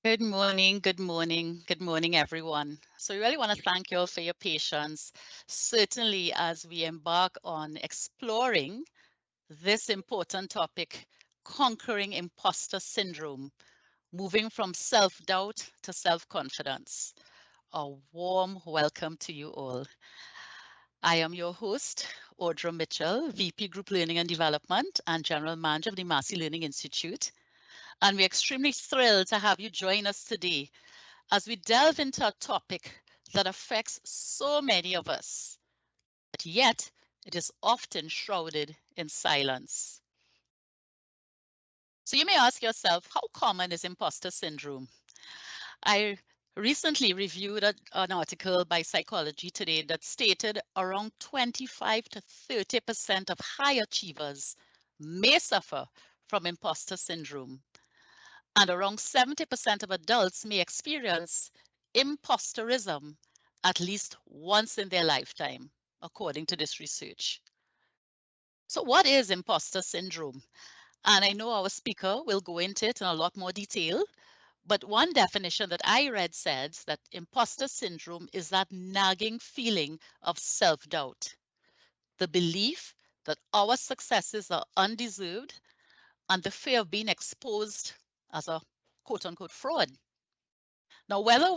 Good morning, good morning, good morning, everyone. So we really want to thank you all for your patience, certainly as we embark on exploring this important topic, conquering imposter syndrome, moving from self-doubt to self-confidence. A warm welcome to you all. I am your host, Audra Mitchell, VP Group Learning and Development and General Manager of the Massey Learning Institute. And we're extremely thrilled to have you join us today as we delve into a topic that affects so many of us, but yet it is often shrouded in silence. So you may ask yourself, how common is imposter syndrome? I recently reviewed an article by Psychology Today that stated around 25 to 30% of high achievers may suffer from imposter syndrome, and around 70% of adults may experience imposterism at least once in their lifetime, according to this research. So what is imposter syndrome? And I know our speaker will go into it in a lot more detail, but one definition that I read said that imposter syndrome is that nagging feeling of self-doubt, the belief that our successes are undeserved, and the fear of being exposed as a quote-unquote fraud. Now, whether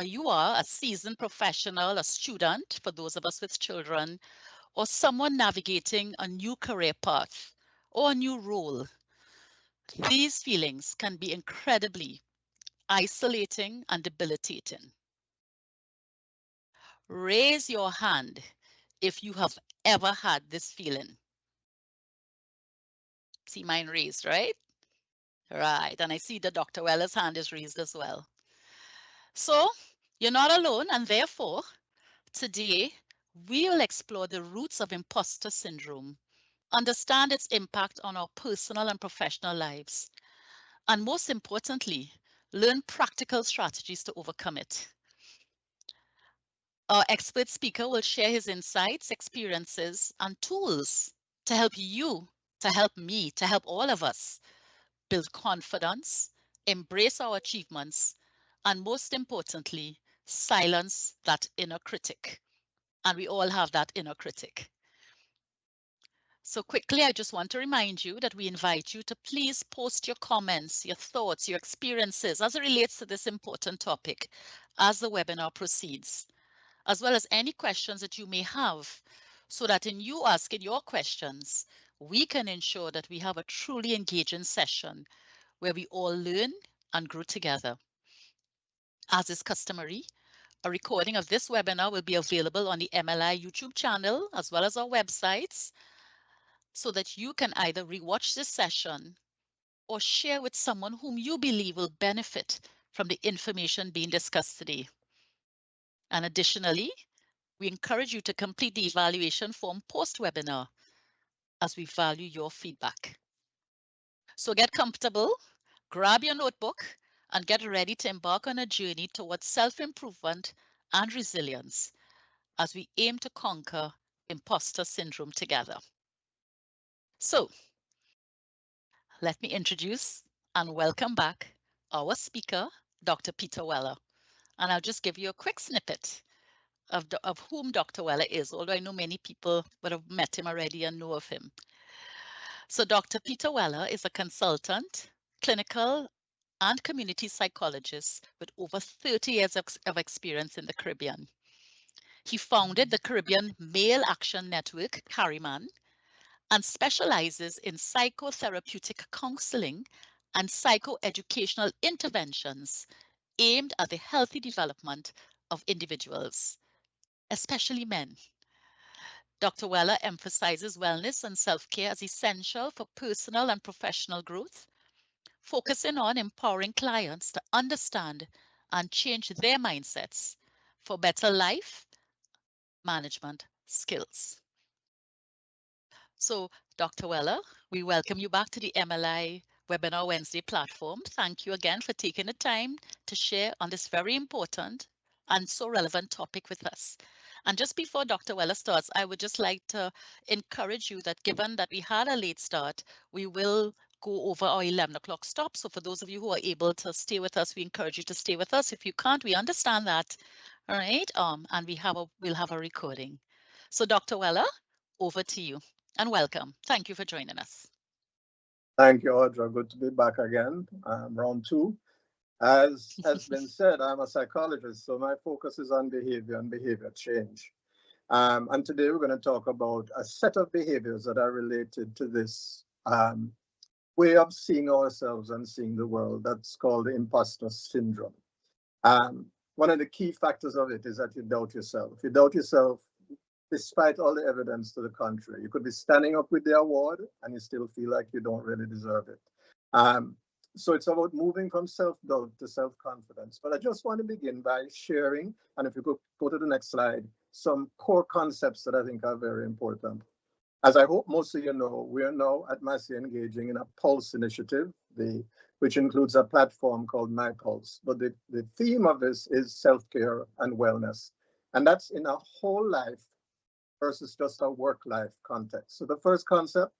you are a seasoned professional, a student, for those of us with children, or someone navigating a new career path or a new role, these feelings can be incredibly isolating and debilitating. Raise your hand if you have ever had this feeling. See mine raised, right? Right, and I see that Dr. Weller's hand is raised as well. So you're not alone, and therefore, today we will explore the roots of imposter syndrome, understand its impact on our personal and professional lives, and most importantly, learn practical strategies to overcome it. Our expert speaker will share his insights, experiences, and tools to help you, to help me, to help all of us build confidence, embrace our achievements, and most importantly, silence that inner critic. And we all have that inner critic. So quickly, I just want to remind you that we invite you to please post your comments, your thoughts, your experiences as it relates to this important topic as the webinar proceeds, as well as any questions that you may have, so that in you asking your questions, we can ensure that we have a truly engaging session where we all learn and grow together. As is customary, a recording of this webinar will be available on the MLI YouTube channel as well as our websites, so that you can either rewatch this session or share with someone whom you believe will benefit from the information being discussed today. And additionally, we encourage you to complete the evaluation form post-webinar as we value your feedback. So get comfortable, grab your notebook, and get ready to embark on a journey towards self-improvement and resilience as we aim to conquer imposter syndrome together. So let me introduce and welcome back our speaker, Dr. Peter Weller. And I'll just give you a quick snippet of whom Dr. Weller is, although I know many people would have met him already and know of him. So Dr. Peter Weller is a consultant, clinical and community psychologist with over 30 years of experience in the Caribbean. He founded the Caribbean Male Action Network, CARIMAN, and specializes in psychotherapeutic counseling and psychoeducational interventions aimed at the healthy development of individuals, especially men. Dr. Weller emphasizes wellness and self-care as essential for personal and professional growth, focusing on empowering clients to understand and change their mindsets for better life management skills. So, Dr. Weller, we welcome you back to the MLI Webinar Wednesday platform. Thank you again for taking the time to share on this very important and so relevant topic with us. And just before Dr. Weller starts, I would just like to encourage you that given that we had a late start, we will go over our 11 o'clock stop. So for those of you who are able to stay with us, we encourage you to stay with us. If you can't, we understand that. All right. And we'll have a recording. So Dr. Weller, over to you and welcome. Thank you for joining us. Thank you, Audra. Good to be back again. Round two. As has been said, I'm a psychologist, so my focus is on behavior and behavior change. And today we're going to talk about a set of behaviors that are related to this way of seeing ourselves and seeing the world. That's called the imposter syndrome. One of the key factors of it is that you doubt yourself. You doubt yourself despite all the evidence to the contrary. You could be standing up with the award and you still feel like you don't really deserve it. So it's about moving from self-doubt to self-confidence. But I just want to begin by sharing, and if you could go to the next slide, some core concepts that I think are very important. As I hope most of you know, we are now at Massey engaging in a Pulse initiative, which includes a platform called My Pulse. But the theme of this is self-care and wellness. And that's in a whole life versus just a work-life context. So the first concept,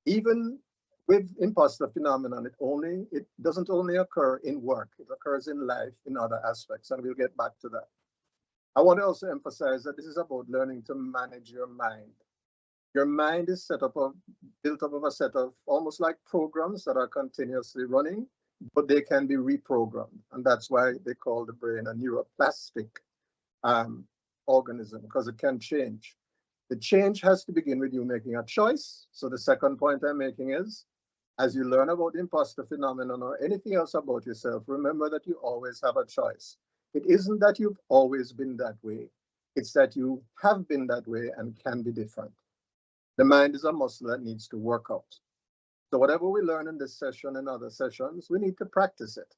even with imposter phenomenon, it doesn't only occur in work, it occurs in life in other aspects, and we'll get back to that. I want to also emphasize that this is about learning to manage your mind. Your mind is built up of a set of almost like programs that are continuously running, but they can be reprogrammed. And that's why they call the brain a neuroplastic organism, because it can change. The change has to begin with you making a choice. So the second point I'm making is, as you learn about the imposter phenomenon or anything else about yourself, remember that you always have a choice. It isn't that you've always been that way. It's that you have been that way and can be different. The mind is a muscle that needs to work out. So whatever we learn in this session and other sessions, we need to practice it.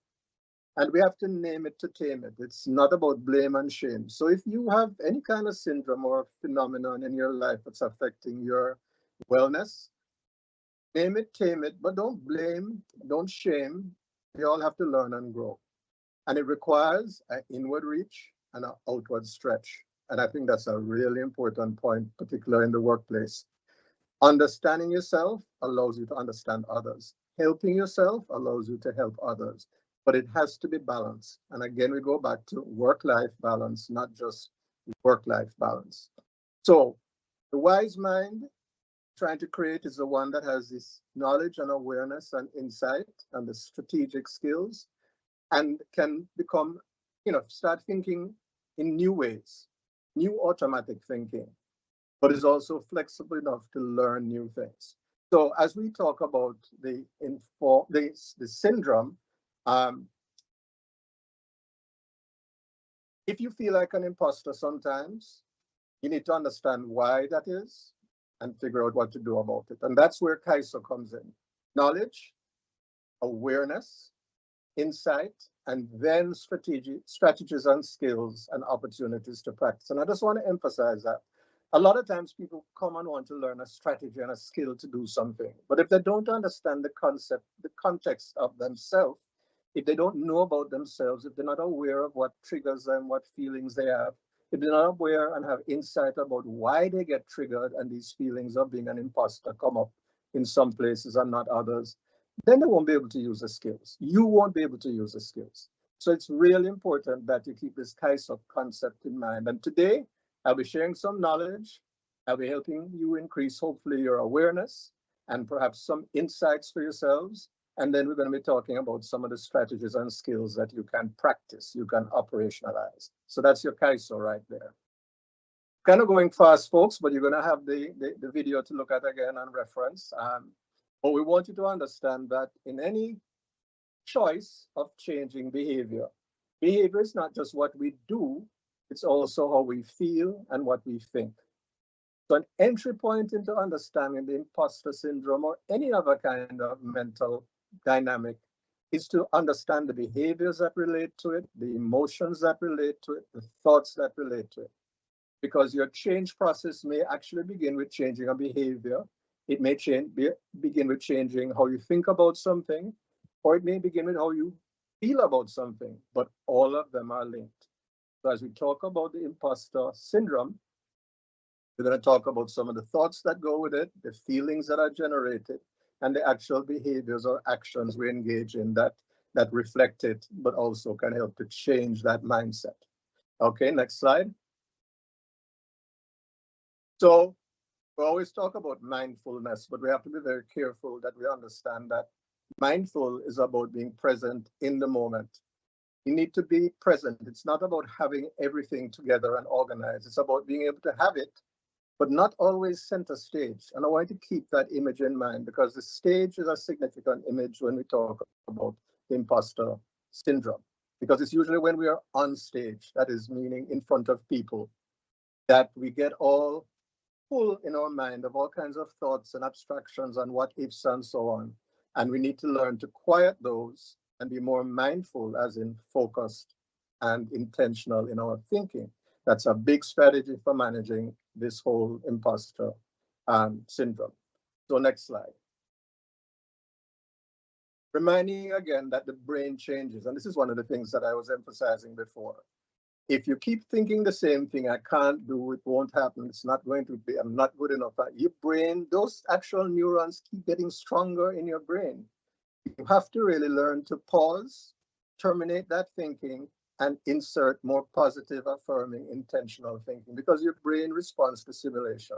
And we have to name it to tame it. It's not about blame and shame. So if you have any kind of syndrome or phenomenon in your life that's affecting your wellness, name it, tame it, but don't blame, don't shame. We all have to learn and grow. And it requires an inward reach and an outward stretch. And I think that's a really important point, particularly in the workplace. Understanding yourself allows you to understand others. Helping yourself allows you to help others. But it has to be balanced. And again, we go back to work-life balance, not just work-life balance. So the wise mind trying to create is the one that has this knowledge and awareness and insight and the strategic skills and can become, start thinking in new ways, new automatic thinking, but is also flexible enough to learn new things. So as we talk about the syndrome, if you feel like an imposter sometimes, you need to understand why that is and figure out what to do about it. And that's where KAISO comes in. Knowledge, awareness, insight, and then strategies and skills and opportunities to practice. And I just want to emphasize that. A lot of times people come and want to learn a strategy and a skill to do something. But if they don't understand the concept, the context of themselves, if they don't know about themselves, if they're not aware of what triggers them, what feelings they have, if they're not aware and have insight about why they get triggered and these feelings of being an imposter come up in some places and not others, then they won't be able to use the skills. You won't be able to use the skills. So it's really important that you keep this KAISO concept in mind. And today, I'll be sharing some knowledge. I'll be helping you increase, hopefully, your awareness and perhaps some insights for yourselves. And then we're going to be talking about some of the strategies and skills that you can practice, you can operationalize. So that's your KAISO right there. Kind of going fast, folks, but you're going to have the video to look at again and reference. But we want you to understand that in any choice of changing behavior, behavior is not just what we do, it's also how we feel and what we think. So an entry point into understanding the imposter syndrome or any other kind of mental dynamic is to understand the behaviors that relate to it, the emotions that relate to it, the thoughts that relate to it. Because your change process may actually begin with changing a behavior. It may begin with changing how you think about something, or it may begin with how you feel about something, but all of them are linked. So as we talk about the imposter syndrome, we're going to talk about some of the thoughts that go with it, the feelings that are generated, and the actual behaviors or actions we engage in that reflect it, but also can help to change that mindset. Okay, next slide. So we always talk about mindfulness, but we have to be very careful that we understand that mindful is about being present in the moment. You need to be present. It's not about having everything together and organized. It's about being able to have it, but not always center stage. And I want you to keep that image in mind, because the stage is a significant image when we talk about the imposter syndrome, because it's usually when we are on stage, that is meaning in front of people, that we get all full in our mind of all kinds of thoughts and abstractions and what ifs and so on. And we need to learn to quiet those and be more mindful, as in focused and intentional in our thinking. That's a big strategy for managing this whole imposter syndrome. So next slide. Reminding you again that the brain changes. And this is one of the things that I was emphasizing before. If you keep thinking the same thing, I can't do it, won't happen, it's not going to be, I'm not good enough. Your brain, those actual neurons keep getting stronger in your brain. You have to really learn to pause, terminate that thinking, and insert more positive, affirming, intentional thinking, because your brain responds to stimulation.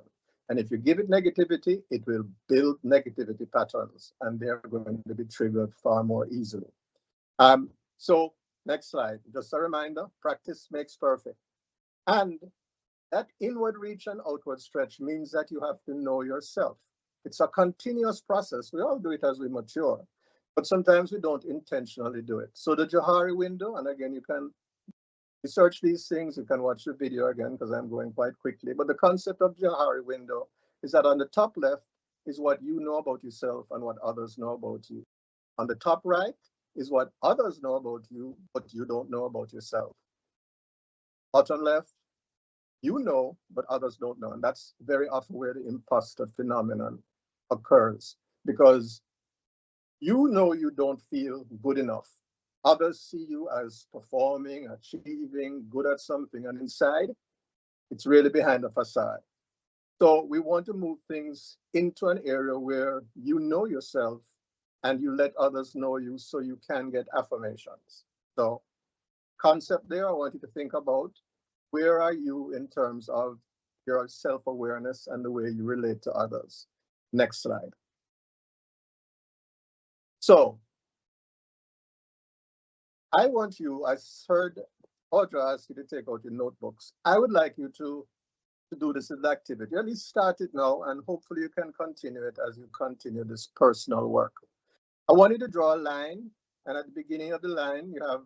And if you give it negativity, it will build negativity patterns, and they're going to be triggered far more easily. So next slide, just a reminder, practice makes perfect. And that inward reach and outward stretch means that you have to know yourself. It's a continuous process. We all do it as we mature, but sometimes we don't intentionally do it. So the Johari window, and again, you can research these things, you can watch the video again because I'm going quite quickly, but the concept of Johari window is that on the top left is what you know about yourself and what others know about you. On the top right is what others know about you, but you don't know about yourself. Bottom left, you know, but others don't know. And that's very often where the imposter phenomenon occurs, because you know you don't feel good enough. Others see you as performing, achieving, good at something, and inside, it's really behind the facade. So we want to move things into an area where you know yourself and you let others know you, so you can get affirmations. So concept there, I want you to think about, where are you in terms of your self-awareness and the way you relate to others? Next slide. So I want you, I heard Audra ask you to take out your notebooks. I would like you to do this activity. At least start it now, and hopefully you can continue it as you continue this personal work. I want you to draw a line, and at the beginning of the line, you have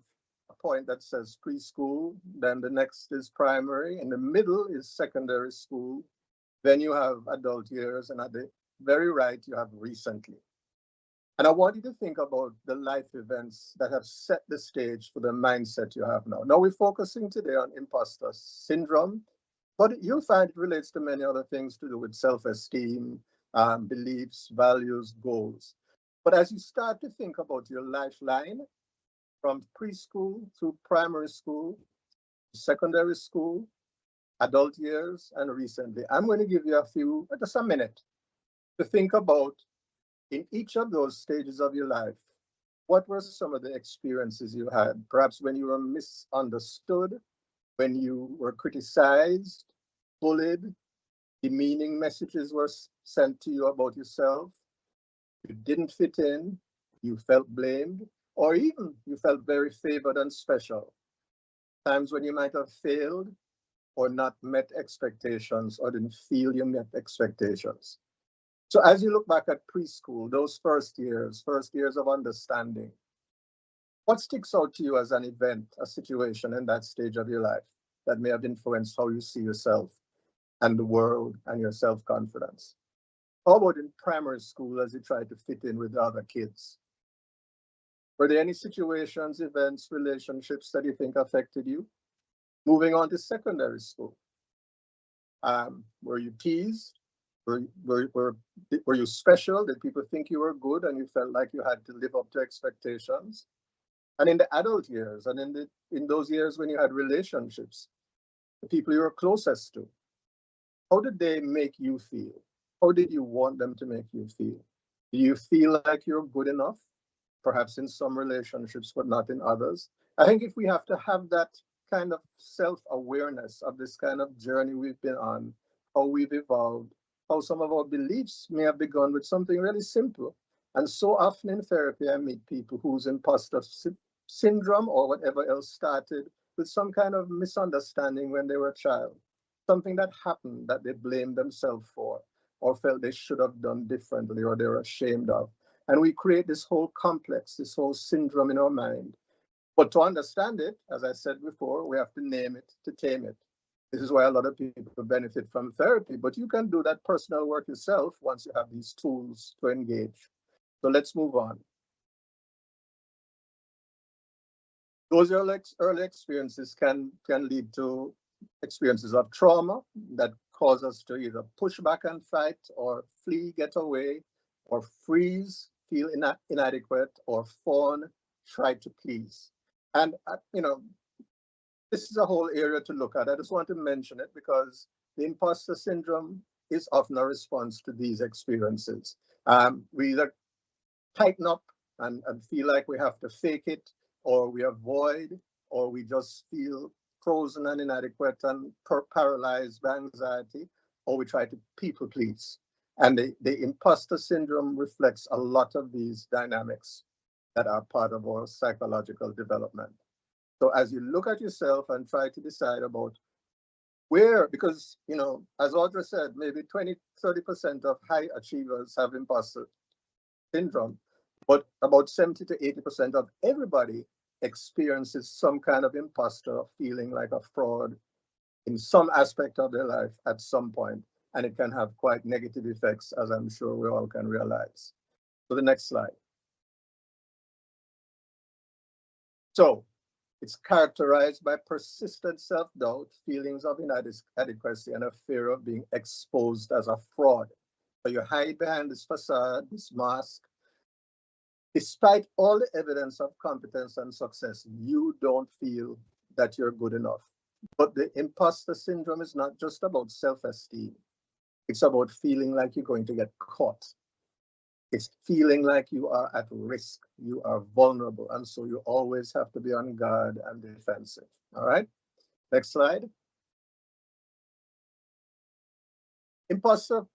a point that says preschool, then the next is primary, in the middle is secondary school, then you have adult years, and at the very right, you have recently. And I want you to think about the life events that have set the stage for the mindset you have now. Now we're focusing today on imposter syndrome, but you'll find it relates to many other things to do with self-esteem, beliefs, values, goals. But as you start to think about your lifeline from preschool through primary school, secondary school, adult years, and recently, I'm going to give you just a minute to think about, in each of those stages of your life, what were some of the experiences you had? Perhaps when you were misunderstood, when you were criticized, bullied, demeaning messages were sent to you about yourself, you didn't fit in, you felt blamed, or even you felt very favored and special. Times when you might have failed or not met expectations or didn't feel you met expectations. So as you look back at preschool, those first years of understanding, what sticks out to you as an event, a situation in that stage of your life that may have influenced how you see yourself and the world and your self-confidence? How about in primary school as you try to fit in with other kids? Were there any situations, events, relationships that you think affected you? Moving on to secondary school, were you teased? Were you special? Did people think you were good and you felt like you had to live up to expectations? And in the adult years, and in those years when you had relationships, the people you were closest to, how did they make you feel? How did you want them to make you feel? Do you feel like you're good enough? Perhaps in some relationships, but not in others. I think if we have to have that kind of self-awareness of this kind of journey we've been on, how we've evolved, how some of our beliefs may have begun with something really simple. And so often in therapy, I meet people whose syndrome or whatever else started with some kind of misunderstanding when they were a child, something that happened that they blamed themselves for or felt they should have done differently or they're ashamed of. And we create this whole complex, this whole syndrome in our mind. But to understand it, as I said before, we have to name it to tame it. This is why a lot of people benefit from therapy, but you can do that personal work yourself once you have these tools to engage. So let's move on. Those early experiences can lead to experiences of trauma that cause us to either push back and fight or flee, get away, or freeze, feel inadequate, or fawn, try to please. And, this is a whole area to look at. I just want to mention it because the imposter syndrome is often a response to these experiences. We either tighten up and feel like we have to fake it, or we avoid, or we just feel frozen and inadequate and paralyzed by anxiety, or we try to people please. And the imposter syndrome reflects a lot of these dynamics that are part of our psychological development. So as you look at yourself and try to decide about where, because, as Audra said, maybe 20, 30% of high achievers have imposter syndrome, but about 70 to 80% of everybody experiences some kind of imposter, feeling like a fraud in some aspect of their life at some point, and it can have quite negative effects, as I'm sure we all can realize. So the next slide. So it's characterized by persistent self-doubt, feelings of inadequacy, and a fear of being exposed as a fraud. So you hide behind this facade, this mask. Despite all the evidence of competence and success, you don't feel that you're good enough. But the imposter syndrome is not just about self-esteem. It's about feeling like you're going to get caught. It's feeling like you are at risk, you are vulnerable, and so you always have to be on guard and defensive. All right, next slide. Imposter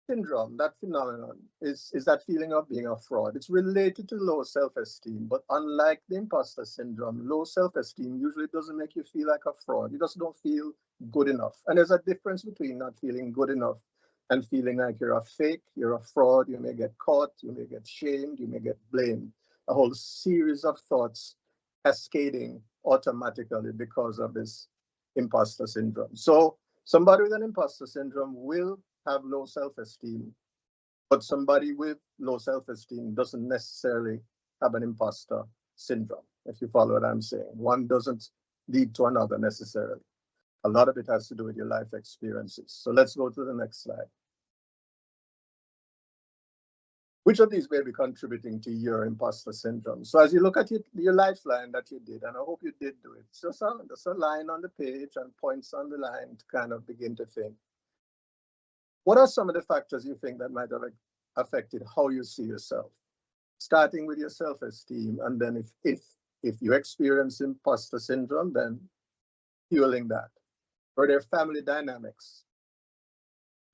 syndrome, that phenomenon, is that feeling of being a fraud. It's related to low self-esteem, but unlike the imposter syndrome, low self-esteem usually doesn't make you feel like a fraud. You just don't feel good enough. And there's a difference between not feeling good enough and feeling like you're a fake, you're a fraud, you may get caught, you may get shamed, you may get blamed. A whole series of thoughts cascading automatically because of this imposter syndrome. So somebody with an imposter syndrome will have low self-esteem, but somebody with low self-esteem doesn't necessarily have an imposter syndrome, if you follow what I'm saying. One doesn't lead to another necessarily. A lot of it has to do with your life experiences. So let's go to the next slide. Which of these may be contributing to your imposter syndrome? So as you look at your lifeline that you did, and I hope you did do it, just a line on the page and points on the line to kind of begin to think. What are some of the factors you think that might have affected how you see yourself? Starting with your self-esteem, and then if you experience imposter syndrome, then fueling that. Were there family dynamics?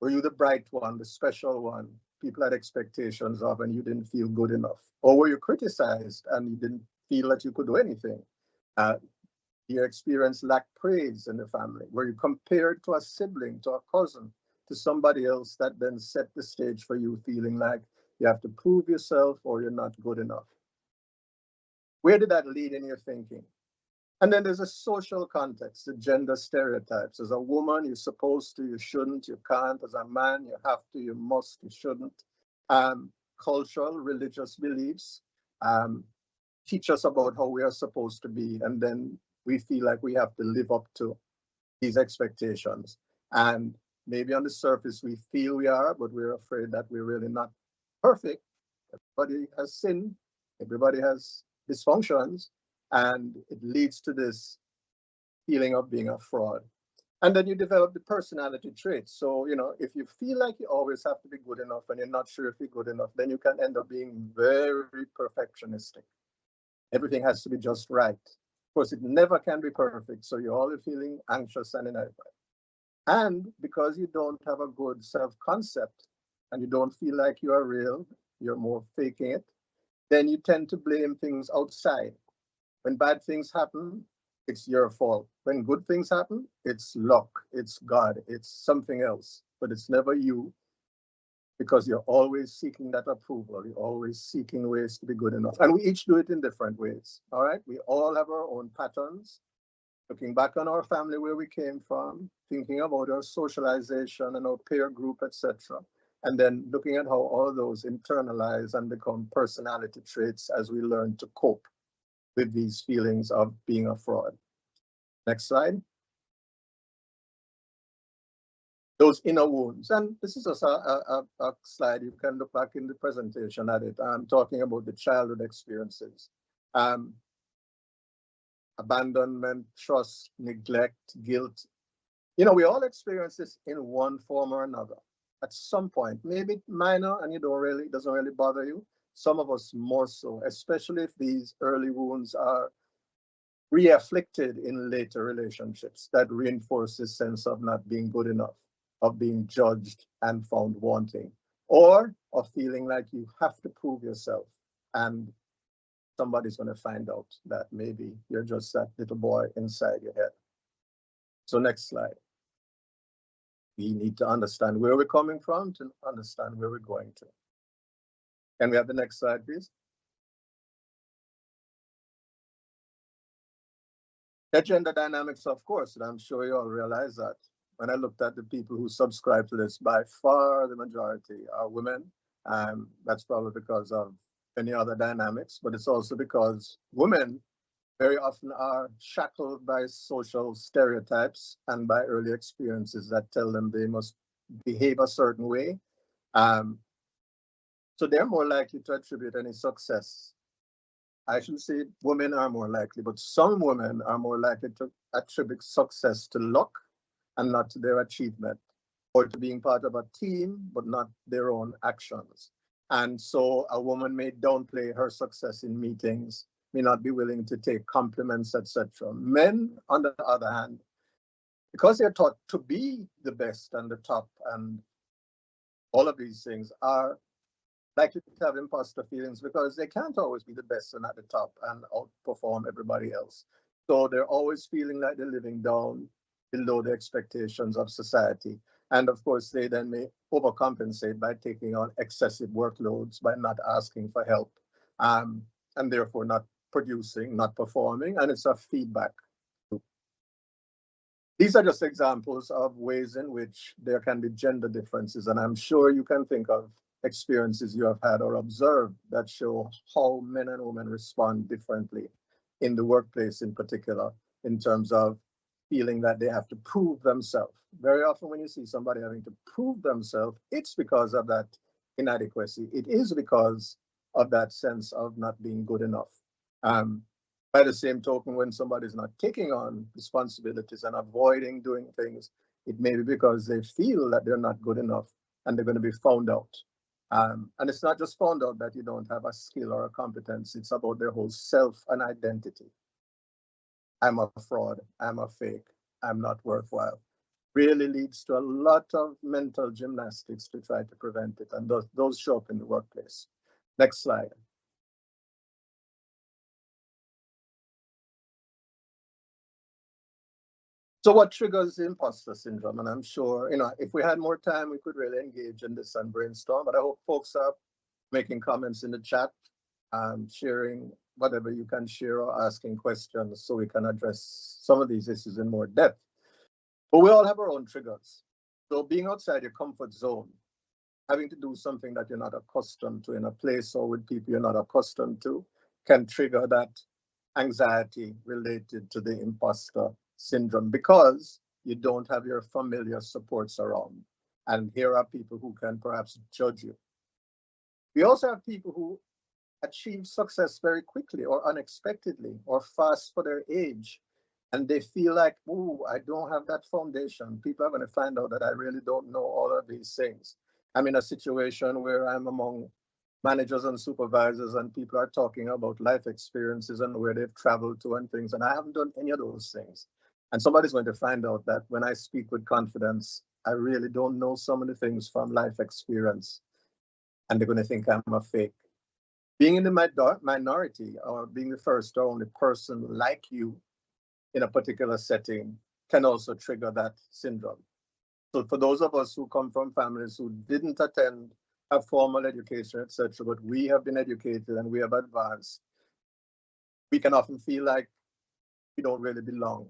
Were you the bright one, the special one, people had expectations of and you didn't feel good enough? Or were you criticized and you didn't feel that you could do anything? Your experience lacked praise in the family? Were you compared to a sibling, to a cousin, to somebody else that then set the stage for you feeling like you have to prove yourself or you're not good enough? Where did that lead in your thinking? And then there's a social context, the gender stereotypes. As a woman, you're supposed to, you shouldn't, you can't. As a man, you have to, you must, you shouldn't. Cultural, religious beliefs teach us about how we are supposed to be. And then we feel like we have to live up to these expectations. And maybe on the surface, we feel we are, but we're afraid that we're really not perfect. Everybody has sin. Everybody has dysfunctions. And it leads to this feeling of being a fraud. And then you develop the personality traits. So, if you feel like you always have to be good enough and you're not sure if you're good enough, then you can end up being very perfectionistic. Everything has to be just right. Of course, it never can be perfect. So you're always feeling anxious and inadequate. And because you don't have a good self concept and you don't feel like you are real, you're more faking it, then you tend to blame things outside. When bad things happen, it's your fault. When good things happen, it's luck, it's God, it's something else, but it's never you because you're always seeking that approval. You're always seeking ways to be good enough. And we each do it in different ways. All right. We all have our own patterns. Looking back on our family, where we came from, thinking about our socialization and our peer group, etc. And then looking at how all those internalize and become personality traits as we learn to cope with these feelings of being a fraud. Next slide. Those inner wounds. And this is just a slide. You can look back in the presentation at it. I'm talking about the childhood experiences. Abandonment, trust, neglect, guilt. We all experience this in one form or another at some point. Maybe minor and it doesn't really bother you. Some of us more so, especially if these early wounds are re-afflicted in later relationships that reinforce this sense of not being good enough, of being judged and found wanting, or of feeling like you have to prove yourself and somebody's going to find out that maybe you're just that little boy inside your head. So next slide. We need to understand where we're coming from to understand where we're going to. Can we have the next slide, please? The gender dynamics, of course, and I'm sure you all realize that. When I looked at the people who subscribe to this, by far the majority are women. That's probably because of any other dynamics, but it's also because women very often are shackled by social stereotypes and by early experiences that tell them they must behave a certain way. So they're more likely to attribute any success. I should say women are more likely, but some women are more likely to attribute success to luck and not to their achievement, or to being part of a team, but not their own actions. And so a woman may downplay her success in meetings, may not be willing to take compliments, etc. Men, on the other hand, because they're taught to be the best and the top and all of these things, are likely to have imposter feelings because they can't always be the best and at the top and outperform everybody else. So they're always feeling like they're living down below the expectations of society. And of course, they then may overcompensate by taking on excessive workloads, by not asking for help, and therefore not producing, not performing. And it's a feedback. These are just examples of ways in which there can be gender differences. And I'm sure you can think of experiences you have had or observed that show how men and women respond differently in the workplace in particular, in terms of feeling that they have to prove themselves. Very often when you see somebody having to prove themselves, it's because of that inadequacy. It is because of that sense of not being good enough. By the same token, when somebody's not taking on responsibilities and avoiding doing things, it may be because they feel that they're not good enough and they're going to be found out. And it's not just found out that you don't have a skill or a competence, it's about their whole self and identity. I'm a fraud, I'm a fake, I'm not worthwhile. Really leads to a lot of mental gymnastics to try to prevent it. And those show up in the workplace. Next slide. So what triggers the imposter syndrome? And I'm sure, if we had more time, we could really engage in this and brainstorm. But I hope folks are making comments in the chat, sharing whatever you can share or asking questions so we can address some of these issues in more depth. But we all have our own triggers. So being outside your comfort zone, having to do something that you're not accustomed to in a place or with people you're not accustomed to, can trigger that anxiety related to the imposter syndrome because you don't have your familiar supports around. And here are people who can perhaps judge you. We also have people who achieve success very quickly or unexpectedly or fast for their age. and they feel like, oh, I don't have that foundation. People are going to find out that I really don't know all of these things. I'm in a situation where I'm among managers and supervisors, and people are talking about life experiences and where they've traveled to and things, and I haven't done any of those things. And somebody's going to find out that when I speak with confidence, I really don't know some of the things from life experience, and they're going to think I'm a fake. Being in the minority or being the first or only person like you in a particular setting can also trigger that syndrome. So for those of us who come from families who didn't attend a formal education, etc., but we have been educated and we have advanced, we can often feel like we don't really belong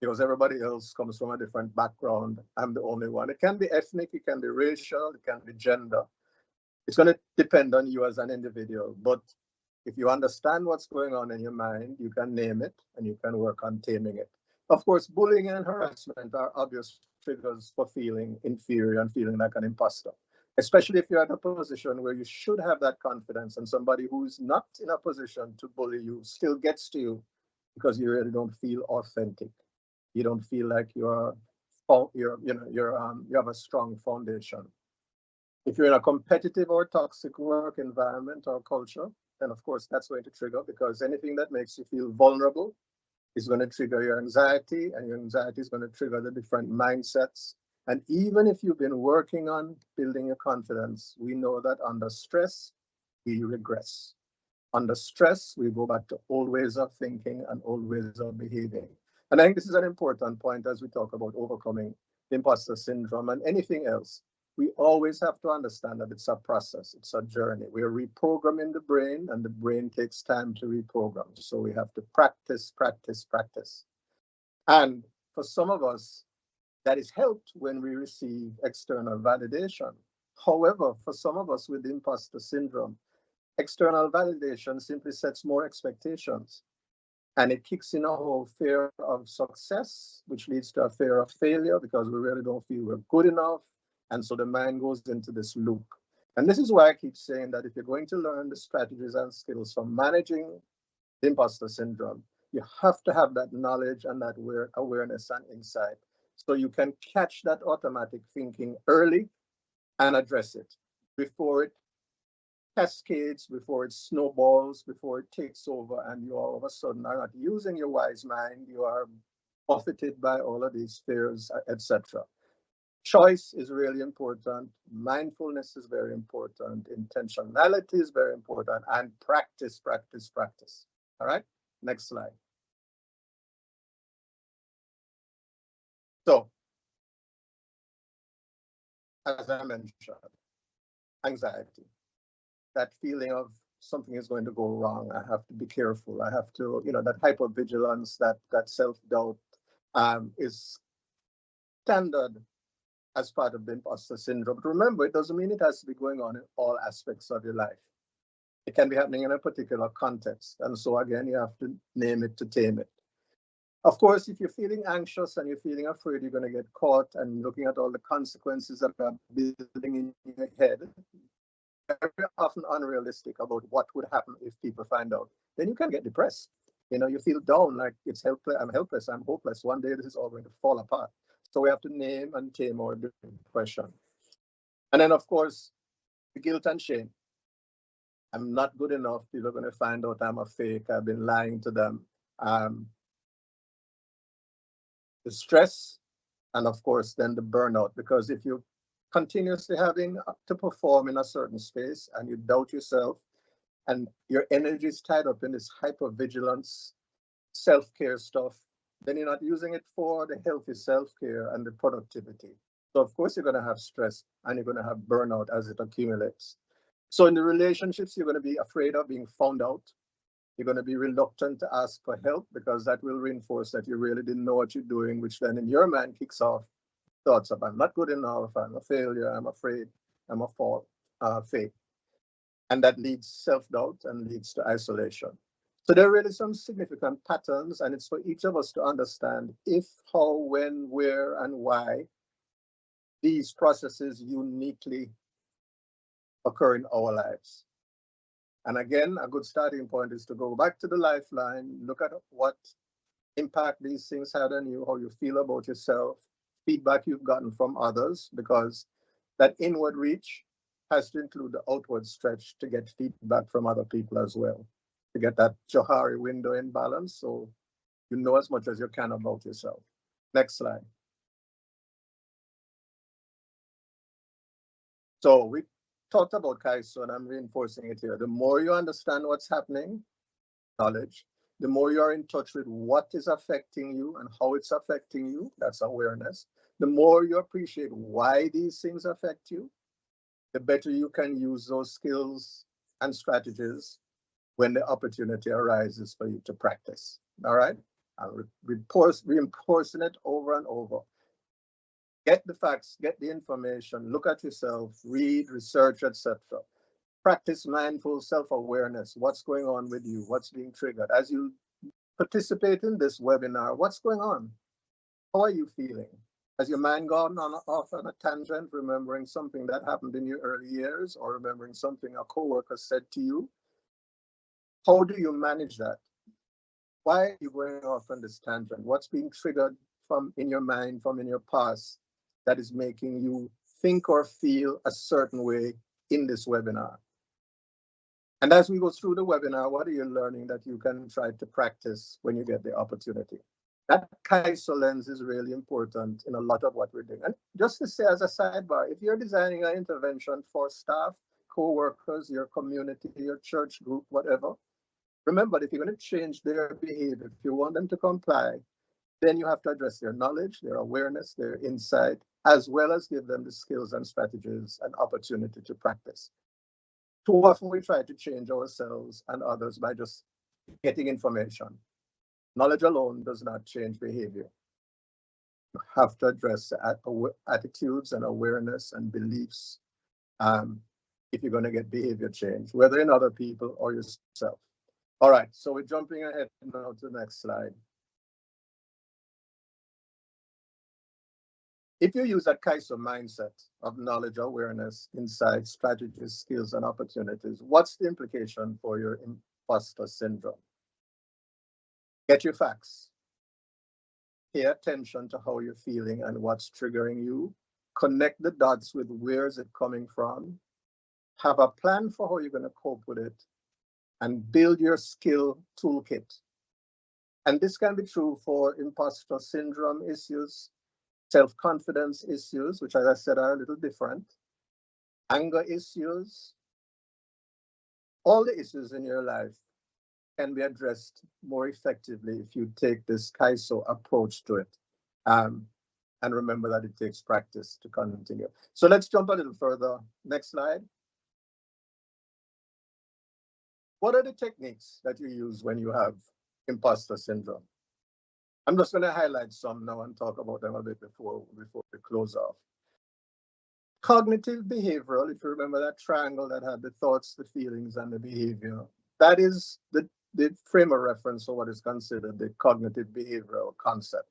because everybody else comes from a different background. I'm the only one. It can be ethnic, it can be racial, it can be gender. It's going to depend on you as an individual. But if you understand what's going on in your mind, you can name it and you can work on taming it. Of course, bullying and harassment are obvious triggers for feeling inferior and feeling like an imposter, especially if you're at a position where you should have that confidence and somebody who's not in a position to bully you still gets to you because you really don't feel authentic. You don't feel like you have a strong foundation. If you're in a competitive or toxic work environment or culture, then of course that's going to trigger, because anything that makes you feel vulnerable is going to trigger your anxiety, and your anxiety is going to trigger the different mindsets. And even if you've been working on building your confidence, we know that under stress, we regress. Under stress, we go back to old ways of thinking and old ways of behaving. And I think this is an important point as we talk about overcoming the imposter syndrome and anything else. We always have to understand that it's a process, it's a journey. We're reprogramming the brain, and the brain takes time to reprogram. So we have to practice, practice, practice. And for some of us, that is helped when we receive external validation. However, for some of us with imposter syndrome, external validation simply sets more expectations, and it kicks in a whole fear of success, which leads to a fear of failure because we really don't feel we're good enough. And so the mind goes into this loop. And this is why I keep saying that if you're going to learn the strategies and skills for managing the imposter syndrome, you have to have that knowledge and that awareness and insight so you can catch that automatic thinking early and address it before it cascades, before it snowballs, before it takes over, and you all of a sudden are not using your wise mind. You are buffeted by all of these fears, etc. Choice is really important. Mindfulness is very important. Intentionality is very important. And practice, practice, practice. All right, next slide. So, as I mentioned, anxiety, that feeling of something is going to go wrong. I have to be careful. I have to, that hypervigilance, that self-doubt is standard as part of the imposter syndrome. But remember, it doesn't mean it has to be going on in all aspects of your life. It can be happening in a particular context. And so again, you have to name it to tame it. Of course, if you're feeling anxious and you're feeling afraid you're going to get caught and looking at all the consequences that are building in your head, very often unrealistic about what would happen if people find out, then you can get depressed. You feel down, like it's helpless, I'm helpless, I'm hopeless. One day this is all going to fall apart. So we have to name and tame our depression. And then, of course, the guilt and shame. I'm not good enough. People are going to find out I'm a fake. I've been lying to them. The stress, and of course, then the burnout. Because if you continuously having to perform in a certain space and you doubt yourself and your energy is tied up in this hypervigilance, self-care stuff, then you're not using it for the healthy self-care and the productivity. So of course you're going to have stress and you're going to have burnout as it accumulates. So in the relationships, you're going to be afraid of being found out. You're going to be reluctant to ask for help because that will reinforce that you really didn't know what you're doing, which then in your mind kicks off thoughts of I'm not good enough, I'm a failure, I'm afraid, I'm a fake. And that leads self-doubt and leads to isolation. So there are really some significant patterns, and it's for each of us to understand if, how, when, where, and why these processes uniquely occur in our lives. And again, a good starting point is to go back to the lifeline, look at what impact these things had on you, how you feel about yourself, feedback you've gotten from others, because that inward reach has to include the outward stretch to get feedback from other people as well, to get that Johari window in balance so you know as much as you can about yourself. Next slide. So we talked about Kaiso, and I'm reinforcing it here. The more you understand what's happening, knowledge, the more you're in touch with what is affecting you and how it's affecting you, that's awareness. The more you appreciate why these things affect you, the better you can use those skills and strategies when the opportunity arises for you to practice. All right? I'm reinforcing it over and over. Get the facts, get the information, look at yourself, read, research, etc. Practice mindful self-awareness. What's going on with you? What's being triggered? As you participate in this webinar, what's going on? How are you feeling? Has your mind gone off on a tangent, remembering something that happened in your early years or remembering something a coworker said to you? How do you manage that? Why are you going off on this tangent? What's being triggered from in your mind, from in your past, that is making you think or feel a certain way in this webinar? And as we go through the webinar, what are you learning that you can try to practice when you get the opportunity? That Kaiso lens is really important in a lot of what we're doing. And just to say as a sidebar, if you're designing an intervention for staff, co-workers, your community, your church group, whatever, remember, if you're going to change their behavior, if you want them to comply, then you have to address their knowledge, their awareness, their insight, as well as give them the skills and strategies and opportunity to practice. Too often we try to change ourselves and others by just getting information. Knowledge alone does not change behavior. You have to address attitudes and awareness and beliefs if you're going to get behavior change, whether in other people or yourself. All right, so we're jumping ahead now to the next slide. If you use that Kaiso mindset of knowledge, awareness, insight, strategies, skills, and opportunities, what's the implication for your imposter syndrome? Get your facts. Pay attention to how you're feeling and what's triggering you. Connect the dots with where is it coming from. Have a plan for how you're going to cope with it, and build your skill toolkit. And this can be true for imposter syndrome issues, self-confidence issues, which, as I said, are a little different, anger issues. All the issues in your life can be addressed more effectively if you take this Kaiso approach to it. And remember that it takes practice to continue. So let's jump a little further. Next slide. What are the techniques that you use when you have imposter syndrome? I'm just going to highlight some now and talk about them a bit before we close off. Cognitive behavioral, if you remember that triangle that had the thoughts, the feelings, and the behavior, that is the frame of reference for what is considered the cognitive behavioral concept.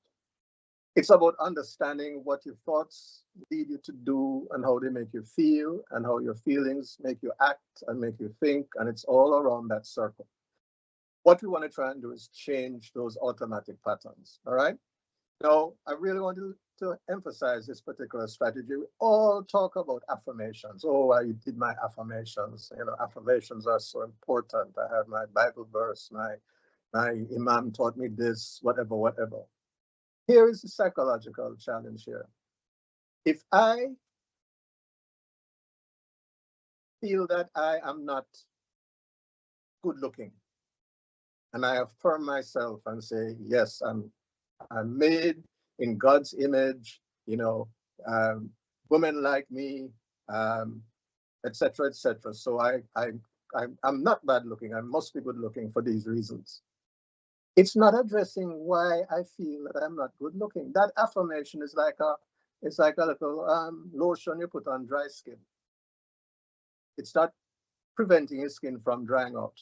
It's about understanding what your thoughts lead you to do and how they make you feel and how your feelings make you act and make you think, and it's all around that circle. What we want to try and do is change those automatic patterns, all right? Now, I really want to emphasize this particular strategy. We all talk about affirmations. Oh, I did my affirmations. You know, affirmations are so important. I have my Bible verse, my imam taught me this, whatever, whatever. Here is the psychological challenge here. If I feel that I am not good looking, and I affirm myself and say, yes, I'm made in God's image, you know, women like me, etc., etc. So I'm not bad looking. I must be good looking for these reasons. It's not addressing why I feel that I'm not good looking. That affirmation is like a little lotion you put on dry skin. It's not preventing your skin from drying out.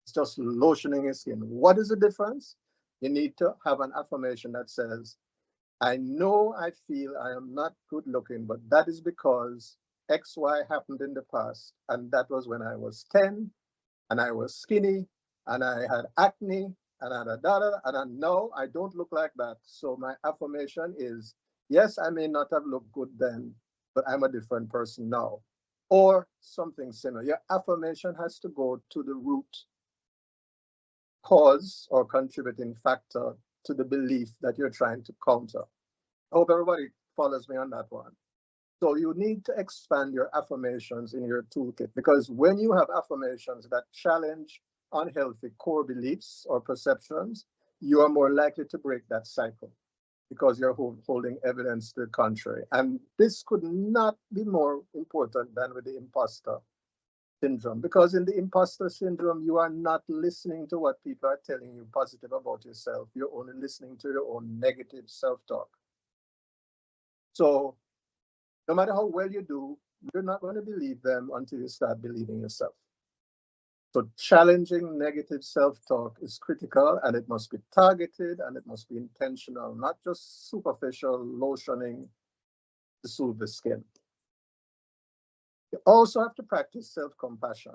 It's just lotioning your skin. What is the difference? You need to have an affirmation that says, I know I feel I am not good looking, but that is because X, Y happened in the past. And that was when I was 10 and I was skinny and I had acne and I know I don't look like that. So my affirmation is, yes, I may not have looked good then, but I'm a different person now. Or something similar. Your affirmation has to go to the root cause or contributing factor to the belief that you're trying to counter. I hope everybody follows me on that one. So you need to expand your affirmations in your toolkit, because when you have affirmations that challenge unhealthy core beliefs or perceptions, you are more likely to break that cycle because you're holding evidence to the contrary. And this could not be more important than with the imposter syndrome, because in the imposter syndrome, you are not listening to what people are telling you positive about yourself. You're only listening to your own negative self-talk. So no matter how well you do, you're not going to believe them until you start believing yourself. So challenging negative self-talk is critical, and it must be targeted and it must be intentional, not just superficial lotioning to soothe the skin. You also have to practice self-compassion.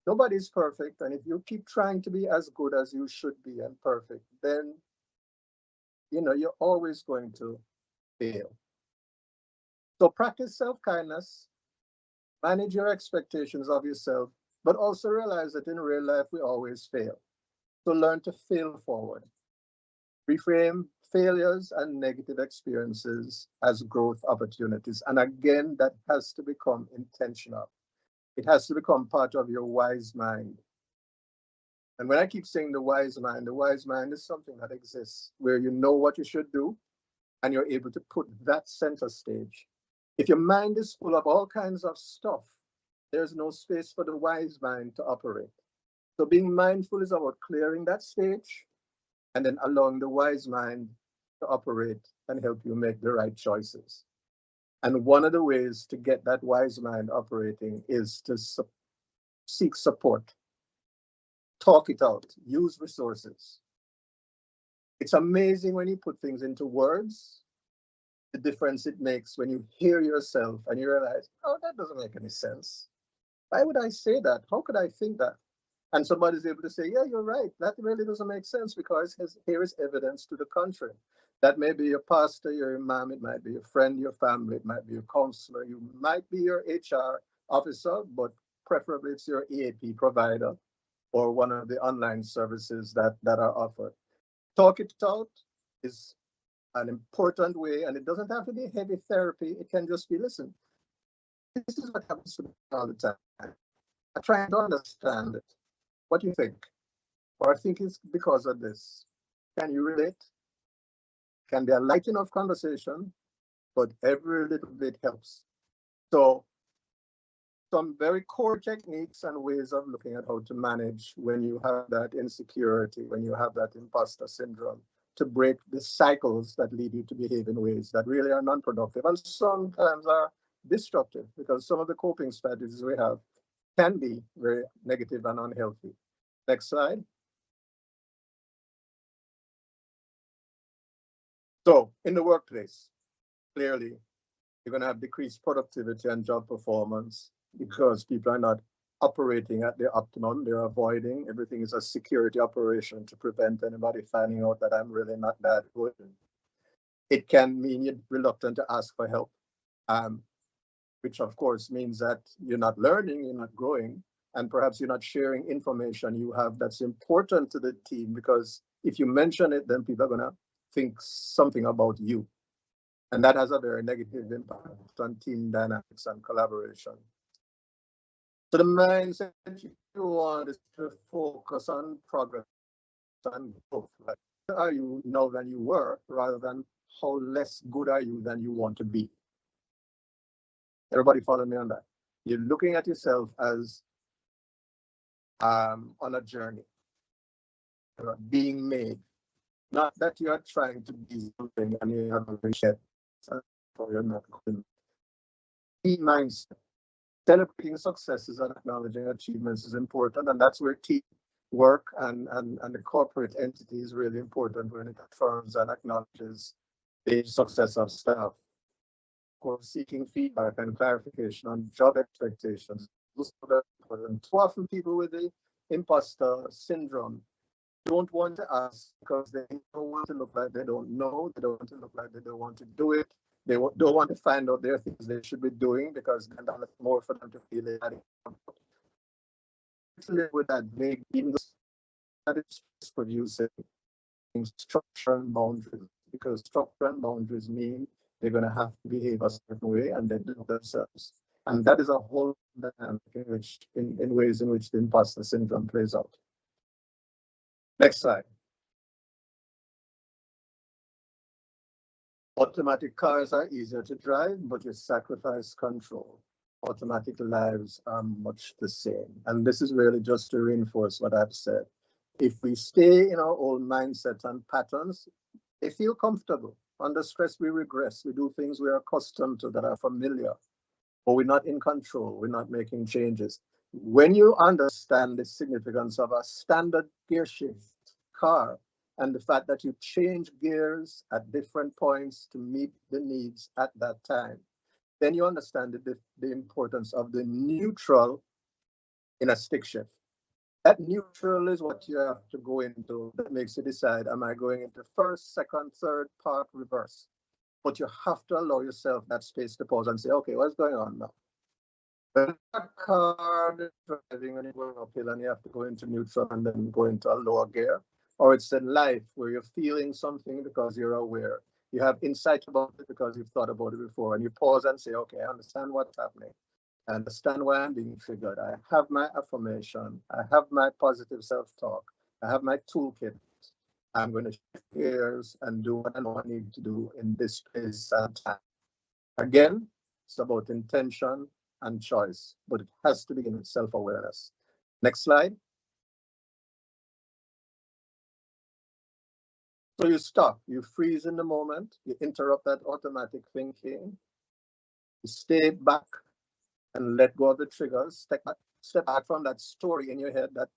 Nobody's perfect, and if you keep trying to be as good as you should be and perfect, then you're always going to fail. So practice self-kindness, manage your expectations of yourself, but also realize that in real life we always fail. So learn to fail forward. Reframe failures and negative experiences as growth opportunities. And again, that has to become intentional. It has to become part of your wise mind. And when I keep saying the wise mind is something that exists where you know what you should do and you're able to put that center stage. If your mind is full of all kinds of stuff, there's no space for the wise mind to operate. So being mindful is about clearing that stage and then allowing the wise mind to operate and help you make the right choices. And one of the ways to get that wise mind operating is to seek support, talk it out, use resources. It's amazing when you put things into words, the difference it makes when you hear yourself and you realize, oh, that doesn't make any sense. Why would I say that? How could I think that? And somebody's able to say, yeah, you're right. That really doesn't make sense because here is evidence to the contrary. That may be your pastor, your imam, it might be your friend, your family, it might be your counselor, you might be your HR officer, but preferably it's your EAP provider or one of the online services that are offered. Talk it out is an important way, and it doesn't have to be heavy therapy. It can just be, listen, this is what happens to me all the time. I try to understand it. What do you think? Or I think it's because of this. Can you relate? Can be a light enough conversation, but every little bit helps. So some very core techniques and ways of looking at how to manage when you have that insecurity, when you have that imposter syndrome, to break the cycles that lead you to behave in ways that really are non-productive and sometimes are destructive, because some of the coping strategies we have can be very negative and unhealthy. Next slide. So in the workplace, clearly, you're going to have decreased productivity and job performance because people are not operating at their optimum. They're avoiding. Everything is a security operation to prevent anybody finding out that I'm really not that good. It can mean you're reluctant to ask for help, which of course means that you're not learning, you're not growing, and perhaps you're not sharing information you have that's important to the team, because if you mention it, then people are going to think something about you. And that has a very negative impact on team dynamics and collaboration. So the mindset you want is to focus on progress and growth. Like, how are you now than you were, rather than how less good are you than you want to be. Everybody follow me on that. You're looking at yourself as on a journey, being made. Not that you are trying to be something and you have a reached yet, or you're not. Key mindset. Celebrating successes and acknowledging achievements is important, and that's where team work and the corporate entity is really important when it affirms and acknowledges the success of staff. Of course, seeking feedback and clarification on job expectations. Those are very important. Too often people with the imposter syndrome don't want to ask because they don't want to look like they don't know. They don't want to look like they don't want to do it. They don't want to find out there are things they should be doing because then that's more for them to feel it. To live with that vague, even that is producing structure and boundaries, because structure and boundaries mean they're going to have to behave a certain way and then do themselves. And that is a whole dynamic in ways in which the imposter syndrome plays out. Next slide. Automatic cars are easier to drive, but you sacrifice control. Automatic lives are much the same. And this is really just to reinforce what I've said. If we stay in our old mindset and patterns, they feel comfortable. Under stress, we regress. We do things we're accustomed to that are familiar, but we're not in control. We're not making changes. When you understand the significance of a standard gear shift car and the fact that you change gears at different points to meet the needs at that time, then you understand the importance of the neutral in a stick shift. That neutral is what you have to go into that makes you decide, am I going into first, second, third, park, reverse? But you have to allow yourself that space to pause and say, okay, what's going on now? When a car is driving and you're going uphill and you have to go into neutral and then go into a lower gear, or it's in life where you're feeling something because you're aware. You have insight about it because you've thought about it before, and you pause and say, okay, I understand what's happening. I understand why I'm being triggered. I have my affirmation. I have my positive self-talk. I have my toolkit. I'm going to shift gears and do what I know I need to do in this space and time. Again, it's about intention and choice, but it has to begin with self-awareness. Next slide. So you stop, you freeze in the moment, you interrupt that automatic thinking, you stay back and let go of the triggers, step back from that story in your head, that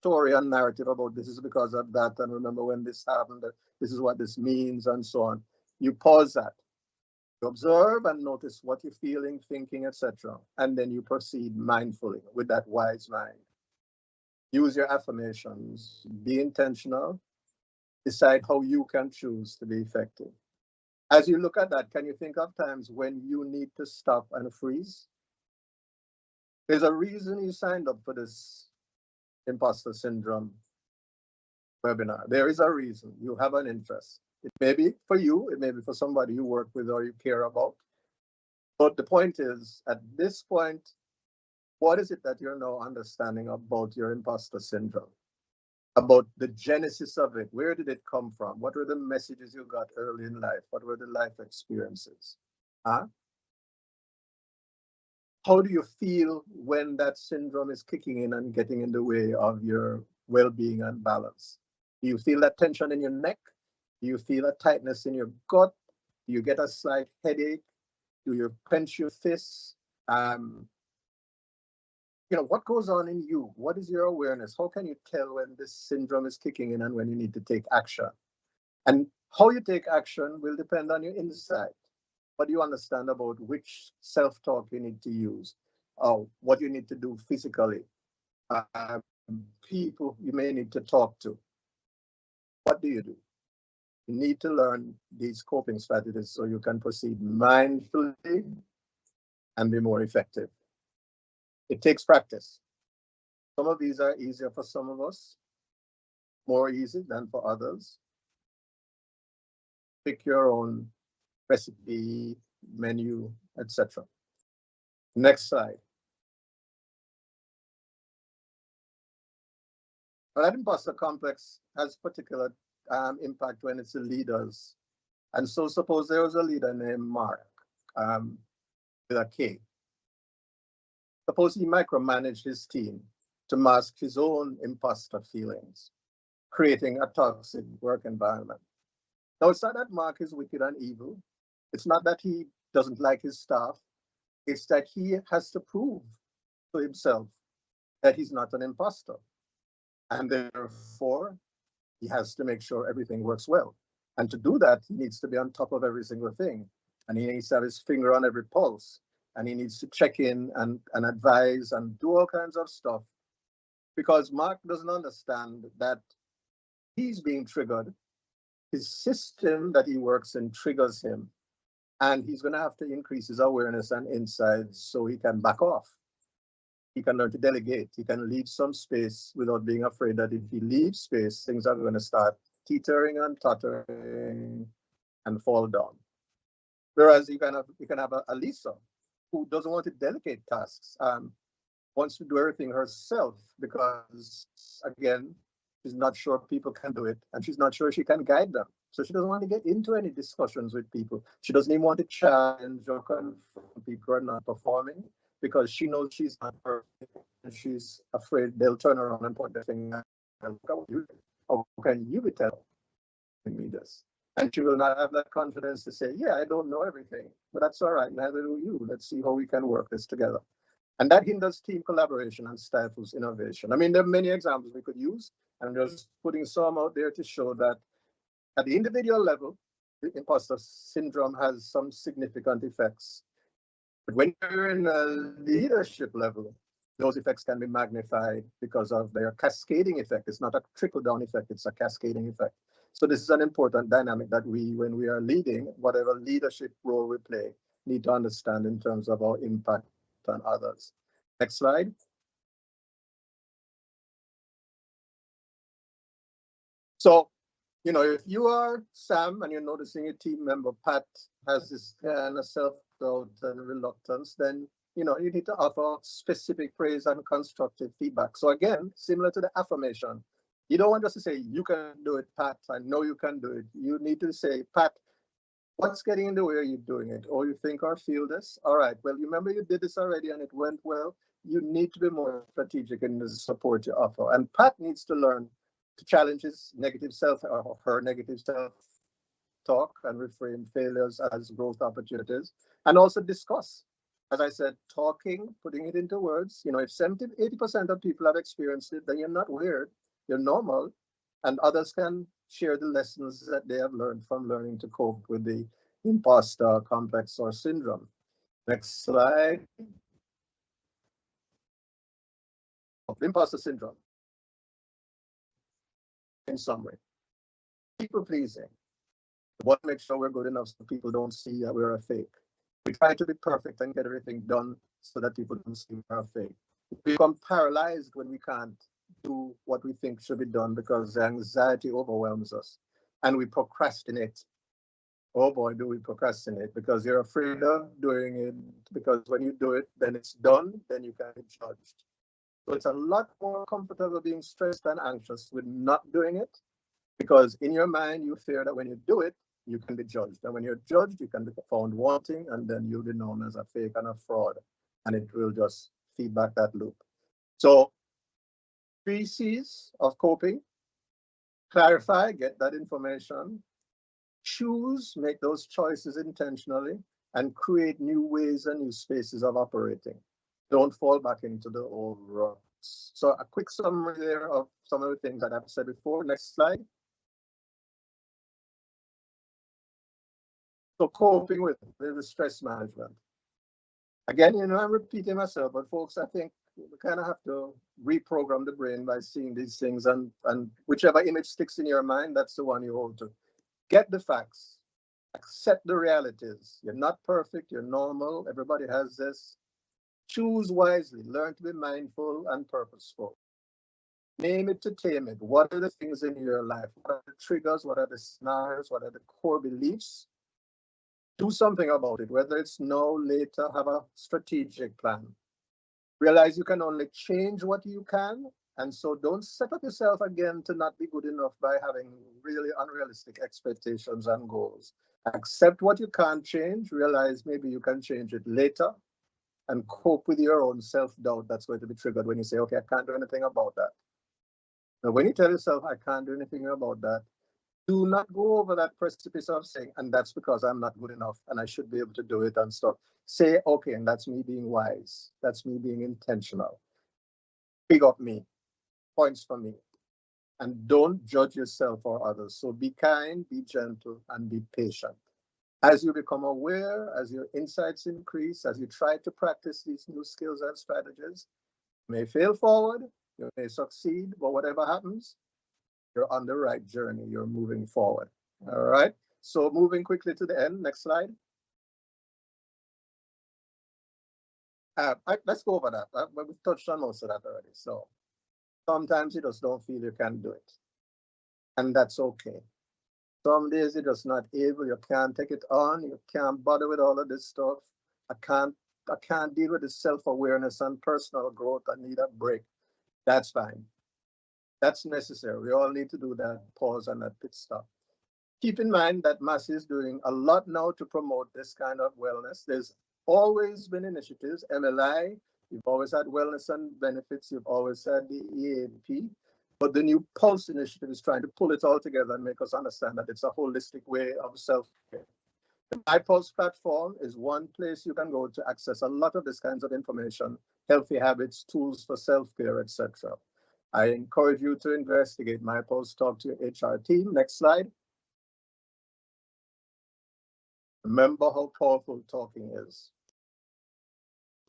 story and narrative about this is because of that, and remember when this happened, this is what this means, and so on. You pause that. You observe and notice what you're feeling, thinking, etc. And then you proceed mindfully with that wise mind. Use your affirmations, be intentional, decide how you can choose to be effective. As you look at that, can you think of times when you need to stop and freeze? There's a reason you signed up for this imposter syndrome webinar. There is a reason. You have an interest. It may be for you, it may be for somebody you work with or you care about. But the point is, at this point, what is it that you're now understanding about your imposter syndrome? About the genesis of it. Where did it come from? What were the messages you got early in life? What were the life experiences? Huh? How do you feel when that syndrome is kicking in and getting in the way of your well-being and balance? Do you feel that tension in your neck? Do you feel a tightness in your gut? Do you get a slight headache? Do you clench your fists? What goes on in you? What is your awareness? How can you tell when this syndrome is kicking in and when you need to take action? And how you take action will depend on your insight. What do you understand about which self-talk you need to use, or what you need to do physically, people you may need to talk to? What do? You need to learn these coping strategies so you can proceed mindfully and be more effective. It takes practice. Some of these are easier for some of us, more easy than for others. Pick your own recipe, menu, etc. Next slide. That imposter complex has particular impact when it's the leaders. And so suppose there was a leader named Mark with a K. Suppose he micromanaged his team to mask his own imposter feelings, creating a toxic work environment. Now, it's not that Mark is wicked and evil. It's not that he doesn't like his staff. It's that he has to prove to himself that he's not an imposter. And therefore, he has to make sure everything works well. And to do that, he needs to be on top of every single thing. And he needs to have his finger on every pulse. And he needs to check in and advise and do all kinds of stuff. Because Mark doesn't understand that he's being triggered. His system that he works in triggers him, and he's going to have to increase his awareness and insights so he can back off. He can learn to delegate. He can leave some space without being afraid that if he leaves space, things are going to start teetering and tottering and fall down. Whereas you can have a Lisa who doesn't want to delegate tasks, wants to do everything herself because, again, she's not sure people can do it and she's not sure she can guide them. So she doesn't want to get into any discussions with people. She doesn't even want to challenge or confront people who are not performing because she knows she's not perfect and she's afraid they'll turn around and point their finger. How can you be telling me this? And she will not have that confidence to say, yeah, I don't know everything, but that's all right. Neither do you. Let's see how we can work this together. And that hinders team collaboration and stifles innovation. I mean, there are many examples we could use. I'm just putting some out there to show that at the individual level, the imposter syndrome has some significant effects. But when you're in a leadership level, those effects can be magnified because of their cascading effect. It's not a trickle-down effect, it's a cascading effect. So this is an important dynamic that we, when we are leading, whatever leadership role we play, need to understand in terms of our impact on others. Next slide. So, you know, if you are Sam and you're noticing a team member, Pat, has this kind of self-doubt and reluctance, then, you know, you need to offer specific praise and constructive feedback. So again, similar to the affirmation, you don't want us to say, you can do it, Pat. I know you can do it. You need to say, Pat, what's getting in the way of you doing it? Or you think or feel this? All right, well, you remember you did this already and it went well. You need to be more strategic in the support you offer. And Pat needs to learn to challenge his negative self or her negative self talk and reframe failures as growth opportunities, and also discuss. As I said, talking, putting it into words. You know, if 80% of people have experienced it, then you're not weird, you're normal, and others can share the lessons that they have learned from learning to cope with the imposter complex or syndrome. Next slide. Imposter syndrome, in summary, people pleasing. We want to make sure we're good enough so people don't see that we're a fake. We try to be perfect and get everything done so that people don't see we're a fake. We become paralyzed when we can't do what we think should be done because anxiety overwhelms us and we procrastinate. Oh boy, do we procrastinate because you're afraid of doing it, because when you do it, then it's done, then you can be judged. So it's a lot more comfortable being stressed and anxious with not doing it, because in your mind, you fear that when you do it, you can be judged. And when you're judged, you can be found wanting, and then you'll be known as a fake and a fraud. And it will just feedback that loop. So 3 C's of coping: clarify, get that information, choose, make those choices intentionally, and create new ways and new spaces of operating. Don't fall back into the old ruts. So a quick summary there of some of the things that I've said before. Next slide. So coping with the stress management. Again, you know, I'm repeating myself, but folks, I think we kind of have to reprogram the brain by seeing these things, and whichever image sticks in your mind, that's the one you hold to. Get the facts, accept the realities. You're not perfect, you're normal, everybody has this. Choose wisely, learn to be mindful and purposeful. Name it to tame it. What are the things in your life? What are the triggers? What are the scenarios? What are the core beliefs? Do something about it, whether it's now, later, have a strategic plan. Realize you can only change what you can, and so don't set up yourself again to not be good enough by having really unrealistic expectations and goals. Accept what you can't change, realize maybe you can change it later, and cope with your own self-doubt that's going to be triggered when you say, okay, I can't do anything about that. Now, when you tell yourself, I can't do anything about that, do not go over that precipice of saying, and that's because I'm not good enough and I should be able to do it and stuff. Say, okay, and that's me being wise. That's me being intentional. Big up me. Points for me. And don't judge yourself or others. So be kind, be gentle, and be patient. As you become aware, as your insights increase, as you try to practice these new skills and strategies, you may fail forward, you may succeed, but whatever happens, you're on the right journey. You're moving forward. All right. So moving quickly to the end. Next slide. Let's go over that. We've touched on most of that already. So sometimes you just don't feel you can do it, and that's okay. Some days you're just not able. You can't take it on. You can't bother with all of this stuff. I can't. I can't deal with the self-awareness and personal growth. I need a break. That's fine. That's necessary. We all need to do that pause and that pit stop. Keep in mind that Massey is doing a lot now to promote this kind of wellness. There's always been initiatives, MLI, you've always had wellness and benefits, you've always had the EAP, but the new Pulse initiative is trying to pull it all together and make us understand that it's a holistic way of self-care. The iPulse platform is one place you can go to access a lot of these kinds of information, healthy habits, tools for self-care, etc. I encourage you to investigate MyPulse, talk to your HR team. Next slide. Remember how powerful talking is.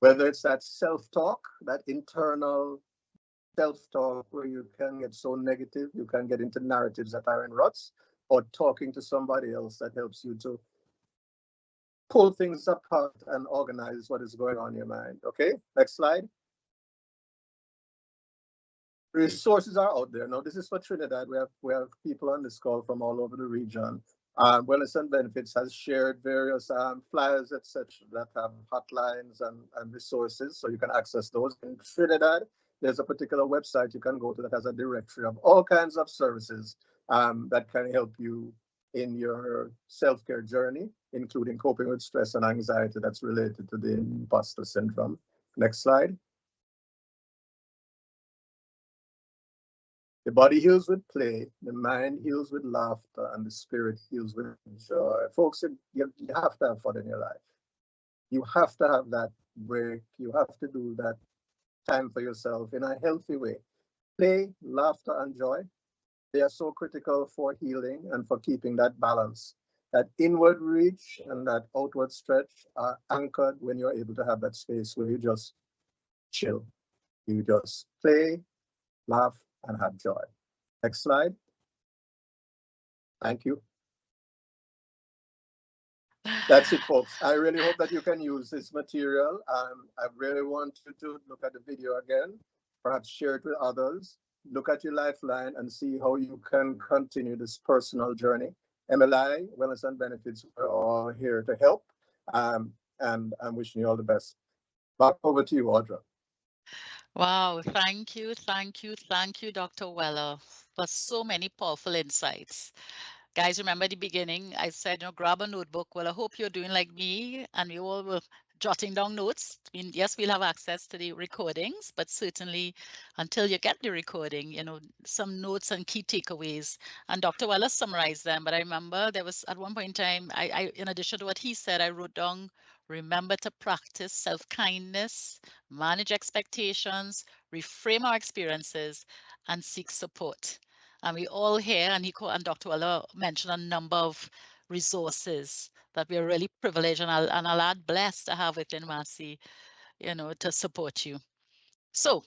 Whether it's that self-talk, that internal self-talk where you can get so negative, you can get into narratives that are in ruts, or talking to somebody else that helps you to pull things apart and organize what is going on in your mind. Okay, next slide. Resources are out there. Now, this is for Trinidad. We have people on this call from all over the region. Wellness and Benefits has shared various flyers, etc., that have hotlines and resources, so you can access those. In Trinidad, there's a particular website you can go to that has a directory of all kinds of services that can help you in your self-care journey, including coping with stress and anxiety that's related to the imposter syndrome. Next slide. The body heals with play, the mind heals with laughter, and the spirit heals with joy. Folks, you have to have fun in your life. You have to have that break. You have to do that time for yourself in a healthy way. Play, laughter, and joy, they are so critical for healing and for keeping that balance. That inward reach and that outward stretch are anchored when you're able to have that space where you just chill. You just play, laugh, and have joy. Next slide. Thank you. That's it, folks. I really hope that you can use this material. I really want you to look at the video again, perhaps share it with others, look at your lifeline and see how you can continue this personal journey. MLI, Wellness and Benefits, we're all here to help. And I'm wishing you all the best. Back over to you, Audra. Wow, thank you, Dr. Weller, for so many powerful insights. Guys, remember the beginning, I said, grab a notebook. Well, I hope you're doing like me and we all were jotting down notes. I mean, yes, we'll have access to the recordings, but certainly until you get the recording, some notes and key takeaways. And Dr. Weller summarized them, but I remember there was at one point in time, I in addition to what he said, I wrote down, remember to practice self-kindness, manage expectations, reframe our experiences, and seek support. And we all here, and Dr. Weller mentioned a number of resources that we're really privileged and I'll add blessed to have within Massey, to support you. So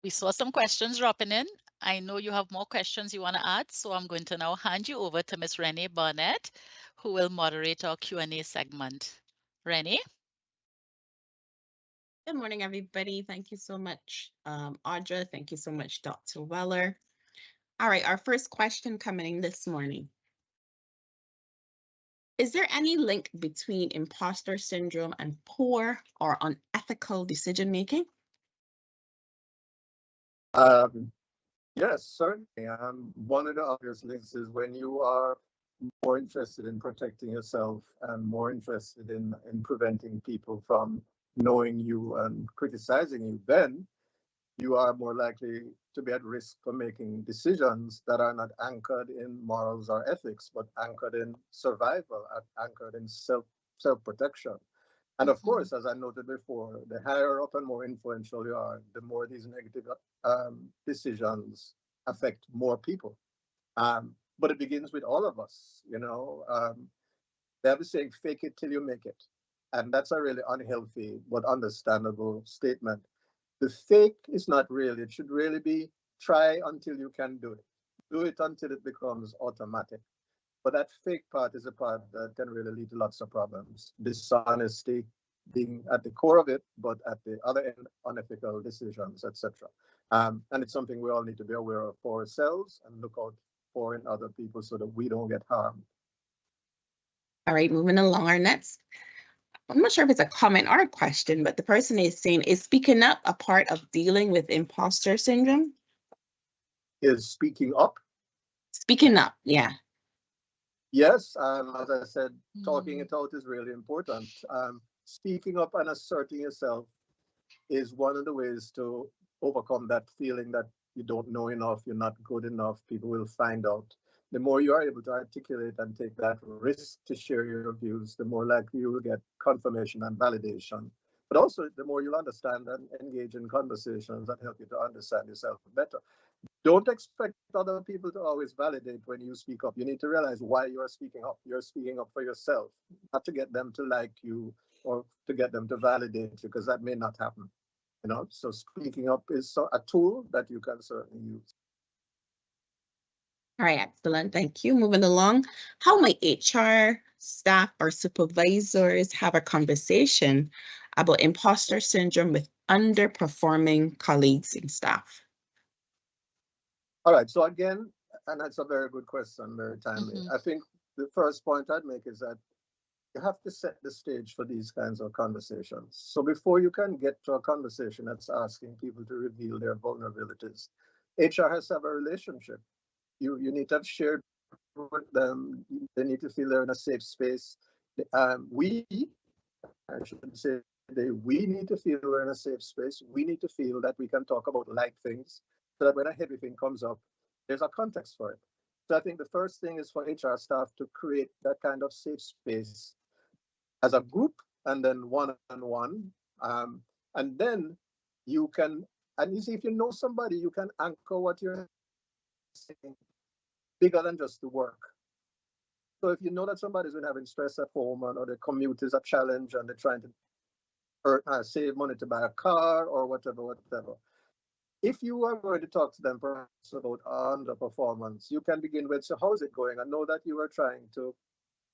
we saw some questions dropping in. I know you have more questions you want to add, so I'm going to now hand you over to Miss Renee Barnett, who will moderate our Q&A segment. Renee? Good morning, everybody. Thank you so much, Audra. Thank you so much, Dr. Weller. All right, our first question coming in this morning. Is there any link between imposter syndrome and poor or unethical decision making? Yes, certainly. One of the obvious links is when you are more interested in protecting yourself and more interested in preventing people from knowing you and criticizing you, then you are more likely to be at risk for making decisions that are not anchored in morals or ethics, but anchored in survival, anchored in self-protection. And of course, as I noted before, the higher up and more influential you are, the more these negative decisions affect more people. But it begins with all of us, They have a saying, fake it till you make it. And that's a really unhealthy but understandable statement. The fake is not real. It should really be try until you can do it. Do it until it becomes automatic. But that fake part is a part that can really lead to lots of problems. Dishonesty being at the core of it, but at the other end, unethical decisions, etc. And it's something we all need to be aware of for ourselves and look out for in other people so that we don't get harmed. All right, moving along. Our next, I'm not sure if it's a comment or a question, but the person is saying, is speaking up a part of dealing with imposter syndrome? Is speaking up? Speaking up, yeah. Yes, as I said, talking Mm. it out is really important. Speaking up and asserting yourself is one of the ways to overcome that feeling that you don't know enough, you're not good enough, people will find out. The more you are able to articulate and take that risk to share your views, the more likely you will get confirmation and validation. But also, the more you'll understand and engage in conversations that help you to understand yourself better. Don't expect other people to always validate when you speak up. You need to realize why you're speaking up. You're speaking up for yourself, not to get them to like you or to get them to validate you, because that may not happen. So speaking up is a tool that you can certainly use. All right, excellent. Thank you. Moving along. How might HR staff or supervisors have a conversation about imposter syndrome with underperforming colleagues and staff? All right. So again, and that's a very good question, very timely. Mhm. I think the first point I'd make is that you have to set the stage for these kinds of conversations. So before you can get to a conversation that's asking people to reveal their vulnerabilities, HR has to have a relationship. You need to have shared with them. They need to feel they're in a safe space. I should say, we need to feel we're in a safe space. We need to feel that we can talk about light things so that when a heavy thing comes up, there's a context for it. So I think the first thing is for HR staff to create that kind of safe space as a group and then one on one. And then you can, and you see, if you know somebody, you can anchor what you're saying bigger than just the work. So if you know that somebody's been having stress at home or the commute is a challenge and they're trying to save money to buy a car or whatever. If you are going to talk to them perhaps about underperformance, you can begin with, so how's it going? I know that you were trying to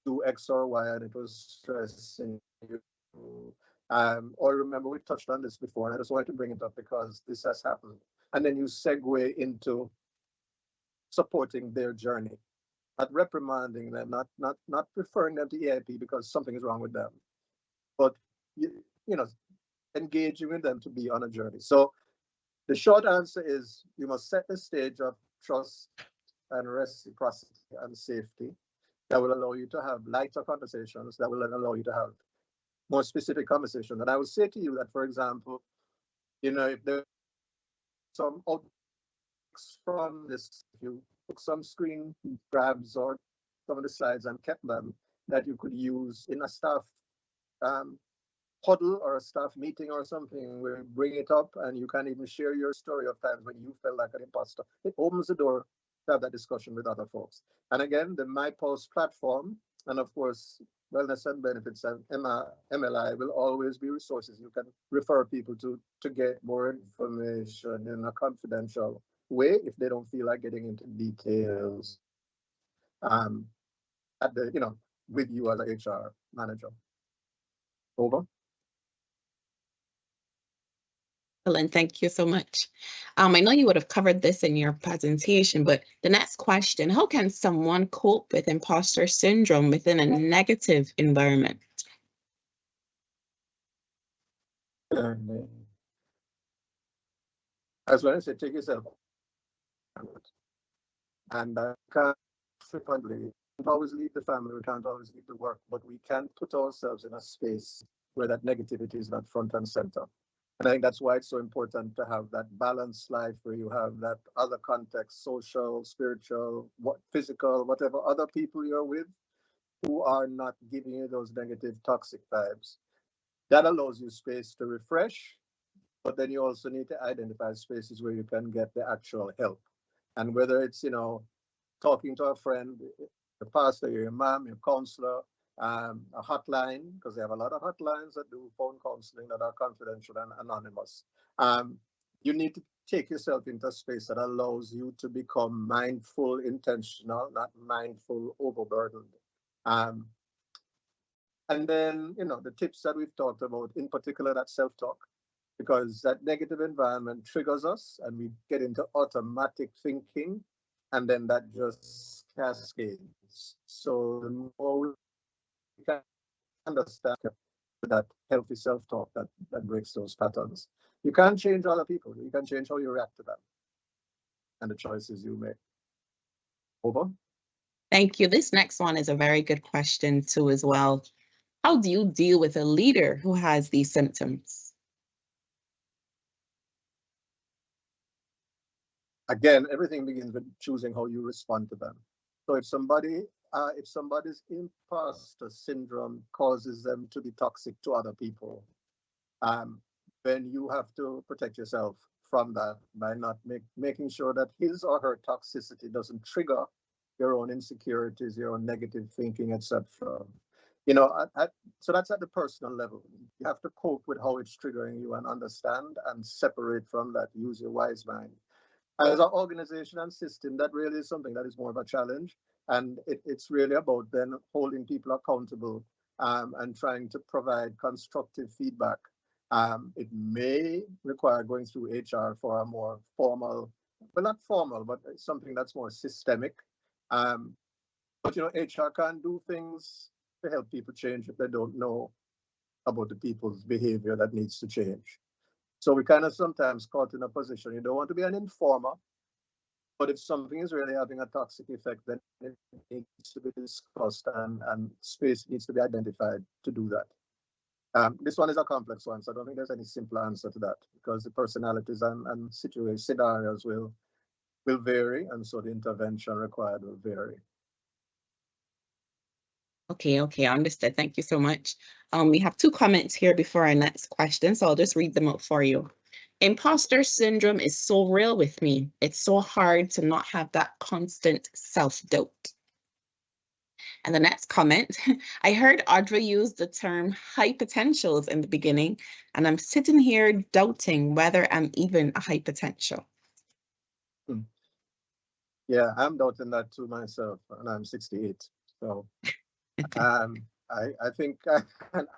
do X or Y and it was stressing you. Or remember, we touched on this before, and I just wanted to bring it up because this has happened. And then you segue into supporting their journey, not reprimanding them, not referring them to EIP because something is wrong with them, but you know, engaging with them to be on a journey. So the short answer is you must set the stage of trust and reciprocity and safety that will allow you to have lighter conversations, that will then allow you to have more specific conversations. And I will say to you that, for example, if there's some outtakes from this, if you took some screen grabs or some of the slides and kept them, that you could use in a staff um, huddle or a staff meeting or something where you bring it up and you can even share your story of times when you felt like an imposter. It opens the door to have that discussion with other folks. And again, the MyPulse platform, and of course, Wellness and Benefits and MLI will always be resources you can refer people to get more information in a confidential way if they don't feel like getting into details at the, with you as a HR manager. Over. Excellent. Thank you so much. I know you would have covered this in your presentation, but the next question, how can someone cope with imposter syndrome within a negative environment? As well as take yourself and can't frequently can't always leave the family, we can't always leave the work, but we can put ourselves in a space where that negativity is not front and center. And I think that's why it's so important to have that balanced life where you have that other context, social, spiritual, physical, whatever other people you're with who are not giving you those negative, toxic vibes. That allows you space to refresh, but then you also need to identify spaces where you can get the actual help. And whether it's, talking to a friend, your pastor, your mom, your counselor, a hotline, because they have a lot of hotlines that do phone counseling that are confidential and anonymous. You need to take yourself into a space that allows you to become mindful, intentional, not mindful, overburdened. Um, and then, the tips that we've talked about, in particular, that self-talk, because that negative environment triggers us and we get into automatic thinking, and then that just cascades. So the more we can understand that healthy self-talk, that breaks those patterns. You can't change other people. You can change how you react to them and the choices you make. Over. Thank you. This next one is a very good question too as well. How do you deal with a leader who has these symptoms? Again, everything begins with choosing how you respond to them. So if somebody's imposter syndrome causes them to be toxic to other people, then you have to protect yourself from that by not making sure that his or her toxicity doesn't trigger your own insecurities, your own negative thinking, etc. So that's at the personal level. You have to cope with how it's triggering you and understand and separate from that. Use your wise mind. As an organization and system, that really is something that is more of a challenge. And it's really about then holding people accountable, and trying to provide constructive feedback. It may require going through HR for a more formal, well, not formal, but something that's more systemic. But HR can't do things to help people change if they don't know about the people's behavior that needs to change. So we kind of sometimes caught in a position. You don't want to be an informer, but if something is really having a toxic effect, then it needs to be discussed and space needs to be identified to do that. This one is a complex one, so I don't think there's any simple answer to that, because the personalities and scenarios will vary, and so the intervention required will vary. Okay, understood. Thank you so much. We have 2 comments here before our next question, so I'll just read them out for you. Imposter syndrome is so real with me. It's so hard to not have that constant self-doubt. And the next comment, I heard Audrey use the term high potentials in the beginning, and I'm sitting here doubting whether I'm even a high potential. Yeah, I'm doubting that too myself, and I'm 68. So I think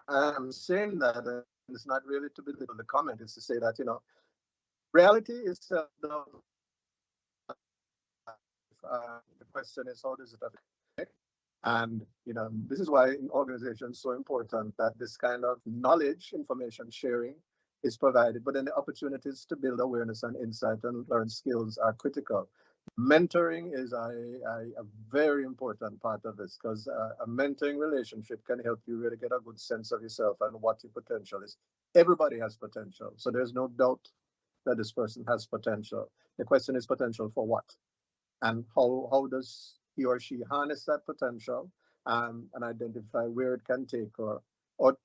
I'm saying that, and it's not really to belittle the comment, it's to say that, reality is self-doubt. The question is, how does it affect? And this is why in organizations so important that this kind of knowledge, information sharing is provided, but then the opportunities to build awareness and insight and learn skills are critical. Mentoring is a very important part of this, because a mentoring relationship can help you really get a good sense of yourself and what your potential is. Everybody has potential, so there's no doubt that this person has potential. The question is potential for what? And how does he or she harness that potential, and identify where it can take her, or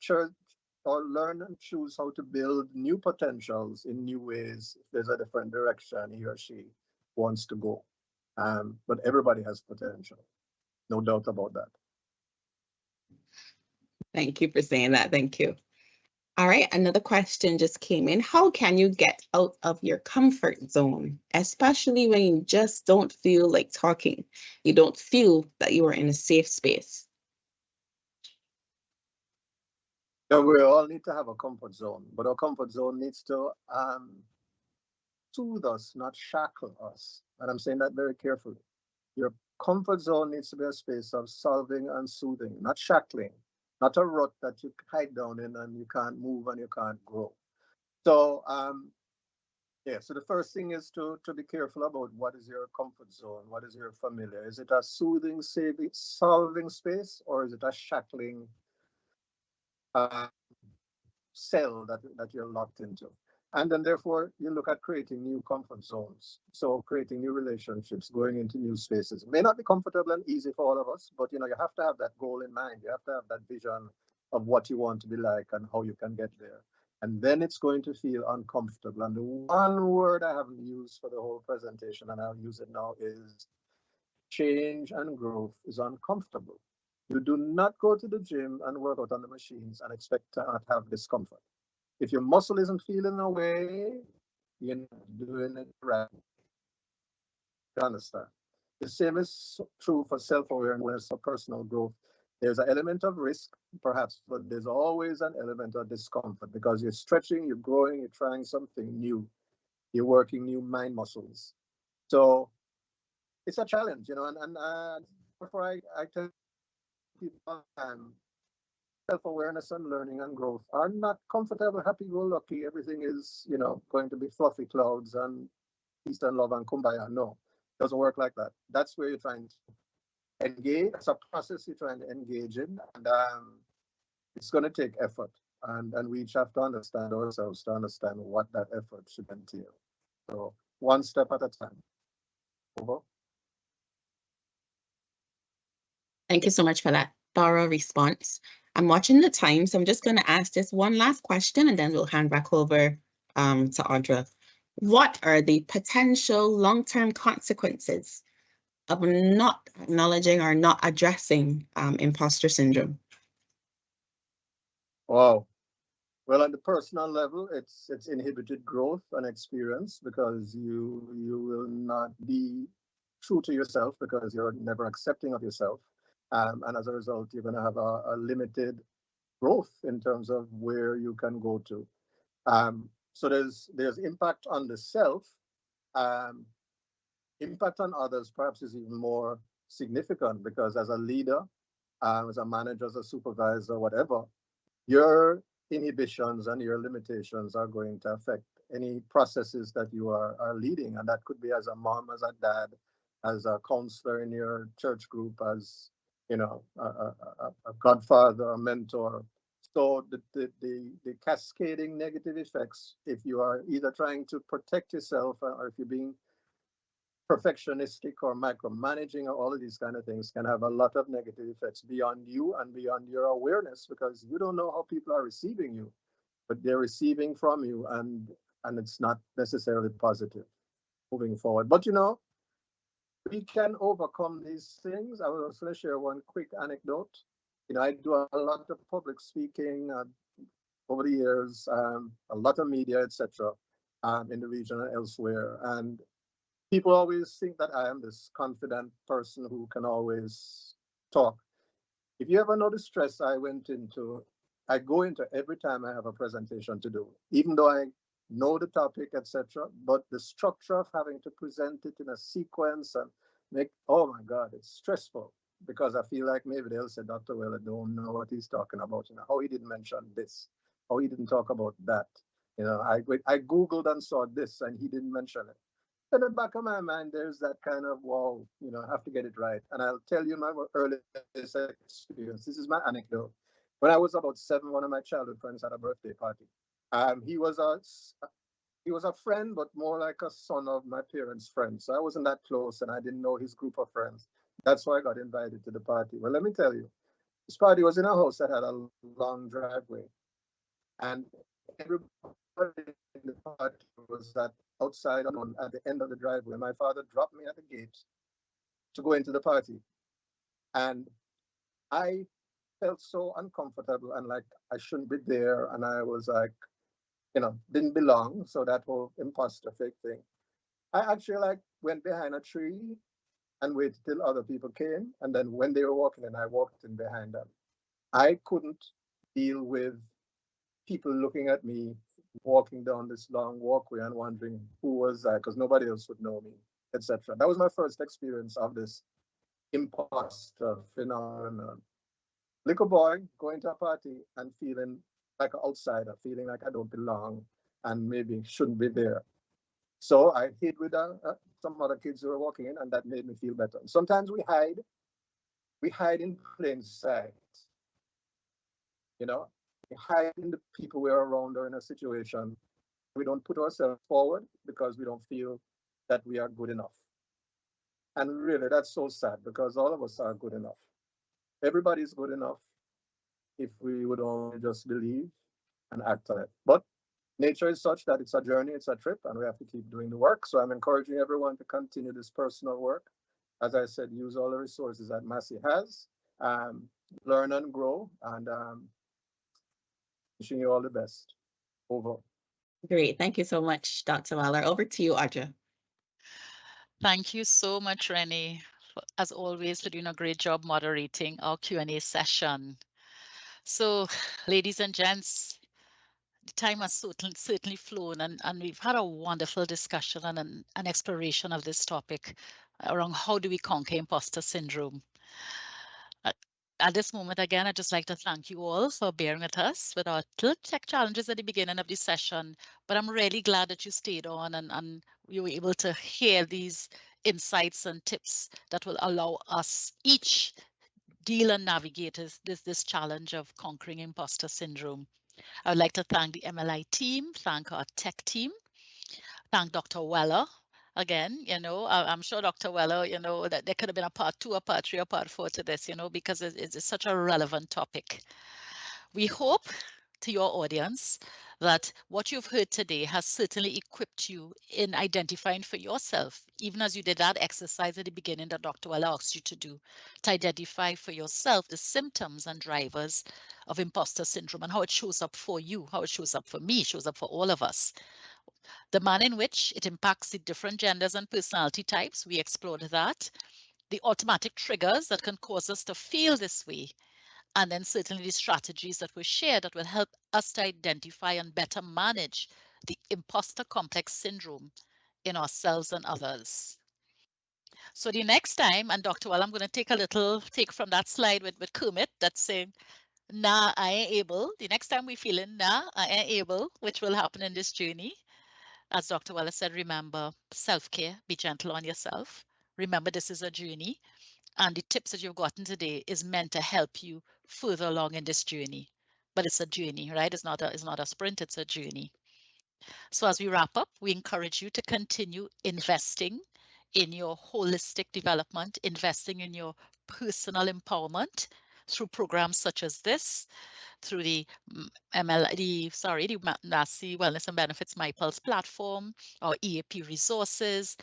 learn and choose how to build new potentials in new ways if there's a different direction he or she wants to go. But everybody has potential, no doubt about that. Thank you for saying that. Thank you. All right, another question just came in. How can you get out of your comfort zone, especially when you just don't feel like talking? You don't feel that you are in a safe space. So we all need to have a comfort zone, but our comfort zone needs to soothe us, not shackle us. And I'm saying that very carefully. Your comfort zone needs to be a space of solving and soothing, not shackling, not a rut that you hide down in and you can't move and you can't grow. So so the first thing is to be careful about what is your comfort zone, what is your familiar. Is it a soothing, saving, solving space, or is it a shackling cell that you're locked into? And then therefore you look at creating new comfort zones. So creating new relationships, going into new spaces. It may not be comfortable and easy for all of us, but you have to have that goal in mind. You have to have that vision of what you want to be like and how you can get there. And then it's going to feel uncomfortable. And the one word I haven't used for the whole presentation, and I'll use it now, is change and growth is uncomfortable. You do not go to the gym and work out on the machines and expect to not have discomfort. If your muscle isn't feeling away, you're not doing it right. You understand? The same is true for self-awareness or personal growth. There's an element of risk, perhaps, but there's always an element of discomfort because you're stretching, you're growing, you're trying something new, you're working new mind muscles. So it's a challenge, and before I tell people all the time, self-awareness and learning and growth are not comfortable, happy-go-lucky. Everything is, going to be fluffy clouds and peace and love and kumbaya. No, it doesn't work like that. That's where you're trying to engage. It's a process you're trying to engage in, and it's going to take effort. And we each have to understand ourselves to understand what that effort should entail. So one step at a time. Over. Thank you so much for that thorough response. I'm watching the time, so I'm just going to ask this one last question and then we'll hand back over to Audra. What are the potential long-term consequences of not acknowledging or not addressing imposter syndrome? Wow. Well, on the personal level, it's inhibited growth and experience because you will not be true to yourself because you're never accepting of yourself. And as a result, you're going to have a limited growth in terms of where you can go to. So there's impact on the self. Um, Impact on others perhaps is even more significant because as a leader, as a manager, as a supervisor, whatever, your inhibitions and your limitations are going to affect any processes that you are leading. And that could be as a mom, as a dad, as a counselor in your church group, as a godfather, a mentor. So the cascading negative effects, if you are either trying to protect yourself or if you're being perfectionistic or micromanaging or all of these kind of things can have a lot of negative effects beyond you and beyond your awareness because you don't know how people are receiving you, but they're receiving from you and it's not necessarily positive moving forward. But we can overcome these things. I was going to share one quick anecdote. I do a lot of public speaking over the years, a lot of media, etc., in the region and elsewhere. And people always think that I am this confident person who can always talk. If you ever know the stress I go into every time I have a presentation to do, even though I know the topic, etc. But the structure of having to present it in a sequence and oh my God, it's stressful because I feel like maybe they'll say, Dr. Weller don't know what he's talking about. How he didn't mention this, how he didn't talk about that. I Googled and saw this and he didn't mention it. In the back of my mind, there's that kind of, wow, I have to get it right. And I'll tell you my earliest experience. This is my anecdote. When I was about 7, one of my childhood friends had a birthday party. He was a friend, but more like a son of my parents' friend. So I wasn't that close and I didn't know his group of friends. That's why I got invited to the party. Well, let me tell you, this party was in a house that had a long driveway. And everybody in the party was outside at the end of the driveway. My father dropped me at the gate to go into the party. And I felt so uncomfortable and like I shouldn't be there. And I was like, didn't belong. So that whole imposter fake thing. I actually went behind a tree and waited till other people came. And then when they were walking in, I walked in behind them. I couldn't deal with people looking at me walking down this long walkway and wondering who was I because nobody else would know me, etc. That was my first experience of this imposter phenomenon. Little boy going to a party and feeling like an outsider, feeling like I don't belong and maybe shouldn't be there. So I hid with some other kids who were walking in, and that made me feel better. Sometimes we hide in plain sight. We hide in the people we're around or in a situation. We don't put ourselves forward because we don't feel that we are good enough. And really, that's so sad because all of us are good enough. Everybody's good enough if we would only just believe and act on it. But nature is such that it's a journey, it's a trip, and we have to keep doing the work. So I'm encouraging everyone to continue this personal work. As I said, use all the resources that Massey has, learn and grow, and wishing you all the best. Over. Great. Thank you so much, Dr. Waller. Over to you, Audra. Thank you so much, Rennie, as always, for doing a great job moderating our Q&A session. So, ladies and gents, the time has certainly flown, and we've had a wonderful discussion and an exploration of this topic around how do we conquer imposter syndrome. At this moment, again, I'd just like to thank you all for bearing with us with our little tech challenges at the beginning of the session. But I'm really glad that you stayed on and you were able to hear these insights and tips that will allow us each deal and navigate this challenge of conquering imposter syndrome. I would like to thank the MLI team, thank our tech team, thank Dr. Weller. Again, I'm sure Dr. Weller, that there could have been a part 2, a part 3, a part 4 to this, because it's such a relevant topic. We hope to your audience that what you've heard today has certainly equipped you in identifying for yourself, even as you did that exercise at the beginning that Dr. Weller asked you to do, to identify for yourself the symptoms and drivers of imposter syndrome and how it shows up for you, how it shows up for me, shows up for all of us. The manner in which it impacts the different genders and personality types, we explored that. The automatic triggers that can cause us to feel this way. And then certainly the strategies that were shared that will help us to identify and better manage the imposter complex syndrome in ourselves and others. So the next time, and Dr. Well, I'm going to take a little take from that slide with Kermit that's saying, nah, I ain't able. The next time we feeling, nah, I ain't able, which will happen in this journey. As Dr. Weller said, remember self-care, be gentle on yourself. Remember, this is a journey, and the tips that you've gotten today is meant to help you further along in this journey. But it's a journey, right? It's not a sprint, it's a journey. So as we wrap up, we encourage you to continue investing in your holistic development, investing in your personal empowerment through programs such as this, through the NACI Wellness and Benefits MyPulse platform, or EAP resources,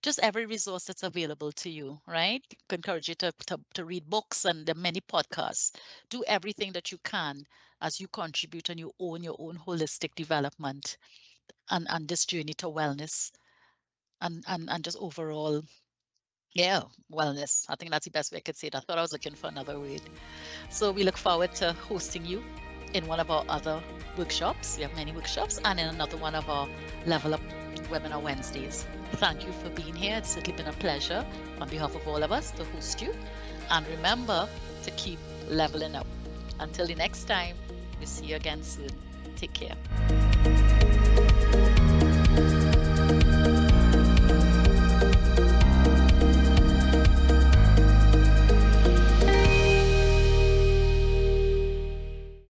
just every resource that's available to you, right? I encourage you to read books and the many podcasts. Do everything that you can as you contribute and you own your own holistic development and this journey to wellness and just overall, yeah, wellness. I think that's the best way I could say it. I thought I was looking for another word. So we look forward to hosting you in one of our other workshops. We have many workshops, and in another one of our Level Up Webinar Wednesdays. Thank you for being here. It's certainly been a pleasure on behalf of all of us to host you. And remember to keep leveling up. Until the next time, we'll see you again soon. Take care.